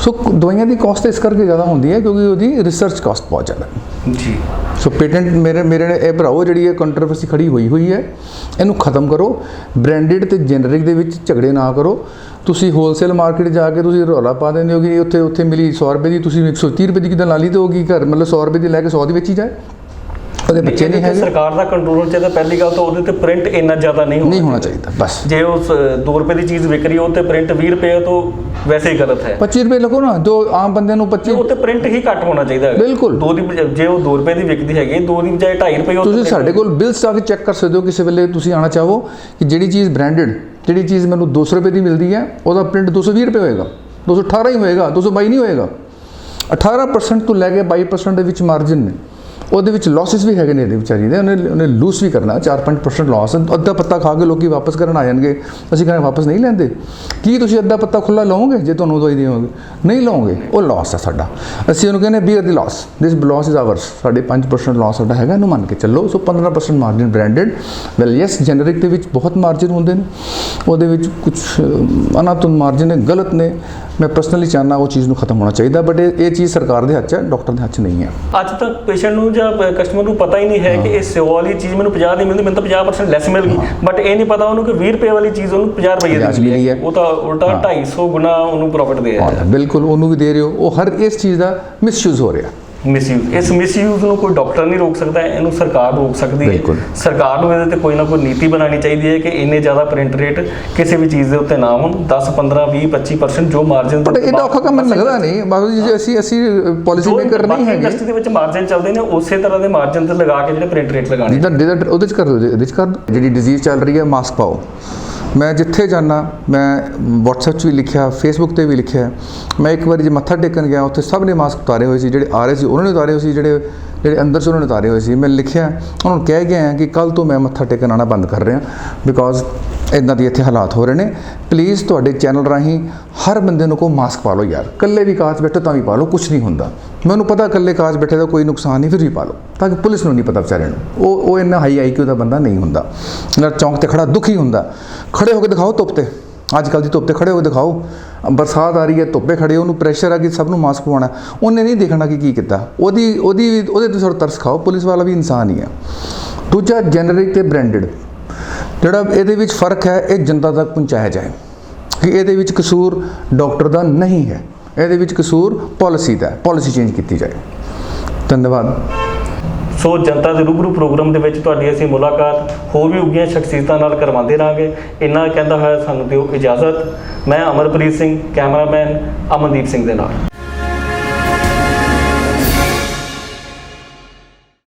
ਸੋ ਦਵਾਈਆਂ ਦੀ ਕਾਸਟ ਇਸ ਕਰਕੇ ਜ਼ਿਆਦਾ ਹੁੰਦੀ ਹੈ ਕਿਉਂਕਿ ਉਹਦੀ ਰਿਸਰਚ ਕਾਸਟ ਬਹੁਤ ਜ਼ਿਆਦਾ ਜੀ। ਸੋ ਪੇਟੈਂਟ ਮੇਰੇ ਨੇ ਇਹ ਭਰਾਓ ਜਿਹੜੀ ਇਹ ਕੰਟਰੋਵਰਸੀ ਖੜੀ ਹੋਈ ਹੈ, ਇਹਨੂੰ ਖਤਮ ਕਰੋ। ਬ੍ਰਾਂਡਡ ਤੇ ਜੈਨਰਿਕ ਦੇ ਵਿੱਚ ਝਗੜੇ ਨਾ ਕਰੋ। ਤੁਸੀਂ ਹੋਲਸੇਲ ਮਾਰਕੀਟ ਜਾ ਕੇ ਤੁਸੀਂ ਰੌਲਾ ਪਾ ਦਿੰਦੇ ਹੋ ਕਿ ਉੱਥੇ ਮਿਲੀ 100 ਰੁਪਏ ਦੀ, ਤੁਸੀਂ 130 ਰੁਪਏ ਦੀ ਕਿੱਦਾਂ ਲਾ ਲਈ, ਤੇ ਉਹ ਕੀ ਘਰ ਮਤਲਬ 100 ਰੁਪਏ ਦੀ ਲੈ ਕੇ 100 ਦੀ ਵੇਚੀ ਜਾਏ, ਉਹਦੇ ਬੱਚੇ ਨਹੀਂ ਹੈਗੇ। ਸਰਕਾਰ ਦਾ ਕੰਟਰੋਲ ਚਾਹੀਦਾ ਪਹਿਲੀ ਗੱਲ ਤਾਂ, ਉਹਦੇ ਤੇ ਪ੍ਰਿੰਟ ਇੰਨਾ ਜ਼ਿਆਦਾ ਨਹੀਂ ਹੋਣਾ ਚਾਹੀਦਾ। ਬਸ ਜੇ ਉਹ 2 ਰੁਪਏ ਦੀ ਚੀਜ਼ ਵਿਕ ਰਹੀ ਉਹ ਤੇ ਪ੍ਰਿੰਟ 20 ਰੁਪਏ ਤੋਂ ਵੈਸੇ ਹੀ ਗਲਤ ਹੈ। 25 ਰੁਪਏ ਲਿਖੋ ਨਾ, ਜੋ ਆਮ ਬੰਦੇ ਨੂੰ 25, ਉਹ ਤੇ ਪ੍ਰਿੰਟ ਹੀ ਘੱਟ ਹੋਣਾ ਚਾਹੀਦਾ ਹੈ ਬਿਲਕੁਲ। ਜੇ ਉਹ 2 ਰੁਪਏ ਦੀ ਵਿਕਦੀ ਹੈਗੀ, 2 ਦੀ ਬਜਾਏ 2.5 ਰੁਪਏ। ਤੁਸੀਂ ਸਾਡੇ ਕੋਲ ਬਿਲਸ ਆ ਕੇ ਚੈੱਕ ਕਰ ਸਕਦੇ ਹੋ ਕਿਸੇ ਵੇਲੇ ਤੁਸੀਂ ਆਉਣਾ ਚਾਹੋ ਕਿ ਜਿਹੜੀ ਚੀਜ਼ ਬ੍ਰਾਂਡਡ, ਜਿਹੜੀ ਚੀਜ਼ ਮੈਨੂੰ 200 ਰੁਪਏ ਦੀ ਮਿਲਦੀ ਹੈ, ਉਹਦਾ ਪ੍ਰਿੰਟ 220 ਰੁਪਏ ਹੋਏਗਾ, 218 ਹੀ ਹੋਏਗਾ, 222 ਨਹੀਂ ਹੋਏਗਾ। 18% ਤੋਂ ਲੈ ਕੇ 22% ਦੇ ਵਿੱਚ ਮਾਰਜਨ ਨੇ। ਉਹਦੇ ਵਿੱਚ ਲਾਸਿਸ ਵੀ ਹੈਗੇ ਨੇ ਇਹਦੇ ਵਿਚਾਰੀ ਦੇ, ਉਹਨੇ ਲੂਸ ਵੀ ਕਰਨਾ 4-5% ਲਾਸ। ਅੱਧਾ ਪੱਤਾ ਖਾ ਕੇ ਲੋਕੀ ਵਾਪਸ ਕਰਨ ਆ ਜਾਣਗੇ, ਅਸੀਂ ਕਹਿੰਦੇ ਵਾਪਸ ਨਹੀਂ ਲੈਂਦੇ। ਕੀ ਤੁਸੀਂ ਅੱਧਾ ਪੱਤਾ ਖੁੱਲਾ ਲਓਗੇ ਜੇ ਤੁਹਾਨੂੰ ਦਵਾਈ ਦੇਵਾਂਗੇ? ਨਹੀਂ ਲਓਗੇ, ਉਹ ਲਾਸ ਹੈ ਸਾਡਾ। ਅਸੀਂ ਉਹਨੂੰ ਕਹਿੰਦੇ ਬੀਅਰ ਦੀ loss, this loss is ours. ਸਾਡੇ 5% ਲਾਸ ਸਾਡਾ ਹੈਗਾ, ਇਹਨੂੰ ਮੰਨ ਕੇ ਚੱਲੋ। So 15% margin branded. Well yes, generic ਦੇ ਵਿੱਚ ਬਹੁਤ ਮਾਰਜਨ ਹੁੰਦੇ ਨੇ, ਉਹਦੇ ਵਿੱਚ ਕੁਝ ਅਨਾਤੁਨ ਮਾਰਜਨ ਨੇ, ਗਲਤ ਨੇ। ਮੈਂ ਪਰਸਨਲੀ ਚਾਹੁੰਦਾ ਉਹ ਚੀਜ਼ ਨੂੰ ਖਤਮ ਹੋਣਾ ਚਾਹੀਦਾ, ਬਟ ਇਹ ਚੀਜ਼ ਸਰਕਾਰ ਦੇ ਹੱਥ 'ਚ ਹੈ, ਡਾਕਟਰ ਦੇ ਹੱਥ 'ਚ ਨਹੀਂ ਹੈ। ਅੱਜ ਤੱਕ ਪੇਸ਼ੈਂਟ ਨੂੰ ਜਾਂ ਕਸਟਮਰ ਨੂੰ ਪਤਾ ਹੀ ਨਹੀਂ ਹੈ ਕਿ ਇਹ 100 ਵਾਲੀ ਚੀਜ਼ ਮੈਨੂੰ 50 ਦੀ ਮਿਲਦੀ, ਮੈਨੂੰ ਤਾਂ 50% ਲੈਸ ਮਿਲ ਗਈ, ਬਟ ਇਹ ਨਹੀਂ ਪਤਾ ਉਹਨੂੰ ਕਿ 20 ਰੁਪਏ ਵਾਲੀ ਚੀਜ਼ ਉਹਨੂੰ 50 ਰੁਪਏ ਦੀ ਮਿਲੀ ਹੈ। ਉਹ ਤਾਂ ਉਲਟਾ 250 ਗੁਣਾ ਉਹਨੂੰ ਪ੍ਰੋਫਿਟ ਦੇ ਰਿਹਾ ਹੈ। ਬਿਲਕੁਲ, ਉਹਨੂੰ ਵੀ ਦੇ ਰਹੇ ਹੋ। ਉਹ ਹਰ ਇਸ ਚੀਜ਼ ਦਾ ਮਿਸਯੂਜ਼ ਹੋ ਰਿਹਾ। ਮਿਸਯੂਜ਼, ਇਸ ਮਿਸਯੂਜ਼ ਨੂੰ ਕੋਈ ਡਾਕਟਰ ਨਹੀਂ ਰੋਕ ਸਕਦਾ, ਇਹਨੂੰ ਸਰਕਾਰ ਰੋਕ ਸਕਦੀ ਹੈ। ਸਰਕਾਰ ਨੂੰ ਇਹਦੇ ਤੇ ਕੋਈ ਨਾ ਕੋਈ ਨੀਤੀ ਬਣਾਉਣੀ ਚਾਹੀਦੀ ਹੈ ਕਿ ਇੰਨੇ ਜ਼ਿਆਦਾ ਪ੍ਰਿੰਟ ਰੇਟ ਕਿਸੇ ਵੀ ਚੀਜ਼ ਦੇ ਉੱਤੇ ਨਾ ਹੋਣ। 10, 15, 20, 25% ਜੋ ਮਾਰਜਨ, ਬਟ ਇਹਦਾ ਔਖਾ ਕੰਮ ਮੈਨੂੰ ਲੱਗਦਾ ਨਹੀਂ। ਬਾਬੂ ਜੀ, ਅਸੀਂ ਪਾਲਿਸੀ ਮੇਕਰ ਨਹੀਂ ਹੈਗੇ। ਇੰਡਸਟਰੀ ਦੇ ਵਿੱਚ ਮਾਰਜਨ ਚੱਲਦੇ ਨੇ, ਉਸੇ ਤਰ੍ਹਾਂ ਦੇ ਮਾਰਜਨ ਤੇ ਲਗਾ ਕੇ ਜਿਹੜੇ ਪ੍ਰਿੰਟ ਰੇਟ ਲਗਾਣੇ, ਉਹਦੇ 'ਚ ਕਰ ਦਿਓ, ਇਹਦੇ 'ਚ ਕਰ ਦਿਓ। ਜਿਹੜੀ ਡਿਜ਼ੀਜ਼ ਚੱਲ ਰਹੀ ਹੈ, ਮਾਸਕ ਪਾਓ। ਮੈਂ ਜਿੱਥੇ ਜਾਂਦਾ, ਮੈਂ WhatsApp 'ਚ ਵੀ ਲਿਖਿਆ, Facebook 'ਤੇ ਵੀ ਲਿਖਿਆ। ਮੈਂ ਇੱਕ ਵਾਰੀ ਜੇ ਮੱਥਾ ਟੇਕਣ ਗਿਆ, ਉੱਥੇ ਸਭ ਨੇ ਮਾਸਕ ਉਤਾਰੇ ਹੋਏ ਸੀ। ਜਿਹੜੇ ਆ ਰਹੇ ਸੀ ਉਹਨਾਂ ਨੇ ਉਤਾਰੇ ਹੋਏ ਸੀ, ਜਿਹੜੇ ਅੰਦਰ ਸੀ ਉਹਨਾਂ ਨੇ ਉਤਾਰੇ ਹੋਏ ਸੀ। ਮੈਂ ਲਿਖਿਆ, ਉਹਨਾਂ ਨੂੰ ਕਹਿ ਗਿਆ ਕਿ ਕੱਲ੍ਹ ਤੋਂ ਮੈਂ ਮੱਥਾ ਟੇਕਣ ਆਉਣਾ ਬੰਦ ਕਰ ਰਿਹਾ, ਬਿਕੋਜ਼ ਇੱਦਾਂ ਦੀ ਇੱਥੇ ਹਾਲਾਤ ਹੋ ਰਹੇ ਨੇ। ਪਲੀਜ਼ ਤੁਹਾਡੇ ਚੈਨਲ ਰਾਹੀਂ ਹਰ ਬੰਦੇ ਨੂੰ ਕੋ ਮਾਸਕ ਪਾ ਲਓ ਯਾਰ। ਇਕੱਲੇ ਵੀ ਕਾਜ ਬੈਠੋ ਤਾਂ ਵੀ ਪਾ ਲਓ, ਕੁਛ ਨਹੀਂ ਹੁੰਦਾ। ਮੈਨੂੰ ਪਤਾ ਇਕੱਲੇ ਕਾਜ ਬੈਠੇ ਦਾ ਕੋਈ ਨੁਕਸਾਨ ਨਹੀਂ, ਫਿਰ ਵੀ ਪਾ ਲਓ, ਤਾਂ ਕਿ ਪੁਲਿਸ ਨੂੰ ਨਹੀਂ ਪਤਾ ਵਿਚਾਰੇ ਨੂੰ। ਉਹ ਇੰਨਾ ਹਾਈ IQ ਦਾ ਬੰਦਾ ਨਹੀਂ ਹੁੰਦਾ। ਨਾ ਚੌਂਕ 'ਤੇ ਖੜਾ ਦੁਖੀ ਹੁੰਦਾ, ਖੜੇ ਹੋ ਕੇ ਦਿਖਾਓ ਧੁੱਪ 'ਤੇ। ਅੱਜ ਕੱਲ੍ਹ ਦੀ ਧੁੱਪ 'ਤੇ ਖੜੇ ਹੋ ਕੇ ਦਿਖਾਓ। ਬਰਸਾਤ ਆ ਰਹੀ ਹੈ, ਧੁੱਪੇ ਖੜੇ, ਉਹਨੂੰ ਪ੍ਰੈਸ਼ਰ ਆ ਕਿ ਸਭ ਨੂੰ ਮਾਸਕ ਪਵਾਉਣਾ। ਉਹਨੇ ਨਹੀਂ ਦੇਖਣਾ ਕਿ ਕੀ ਕੀਤਾ। ਉਹਦੇ ਤੇ ਥੋੜ੍ਹਾ ਤਰਸ ਖਾਓ। ਪੁਲਿਸ ਵਾਲਾ ਵੀ ਇਨਸਾਨ ਹੀ ਹੈ। ਦੂਜਾ, ਜੈਨਰਿਕ ਤੇ ਬ੍ਰਾਂਡਡ, ਜਿਹੜਾ ਇਹਦੇ ਵਿੱਚ ਫਰਕ ਹੈ, ਇਹ ਜਨਤਾ ਤੱਕ ਪਹੁੰਚਾਇਆ ਜਾਏ ਕਿ ਇਹਦੇ ਵਿੱਚ ਕਸੂਰ ਡਾਕਟਰ ਦਾ ਨਹੀਂ ਹੈ, ਇਹਦੇ ਵਿੱਚ ਕਸੂਰ ਪਾਲਿਸੀ ਦਾ ਹੈ। ਪਾਲਿਸੀ ਚੇਂਜ ਕੀਤੀ ਜਾਏ। ਧੰਨਵਾਦ। ਸੋ ਜਨਤਾ ਦੇ ਰੂਬਰੂ ਪ੍ਰੋਗਰਾਮ ਦੇ ਵਿੱਚ ਤੁਹਾਡੀ ਅਸੀਂ ਮੁਲਾਕਾਤ ਹੋਰ ਵੀ ਉੱਘੀਆਂ ਸ਼ਖਸੀਅਤਾਂ ਨਾਲ ਕਰਵਾਉਂਦੇ ਰਹਾਂਗੇ। ਇੰਨਾ ਕਹਿੰਦਾ ਹੋਇਆ ਸਾਨੂੰ ਦਿਓ ਇਜਾਜ਼ਤ। ਮੈਂ ਅਮਰਪ੍ਰੀਤ ਸਿੰਘ, ਕੈਮਰਾਮੈਨ ਅਮਨਦੀਪ ਸਿੰਘ ਦੇ ਨਾਲ।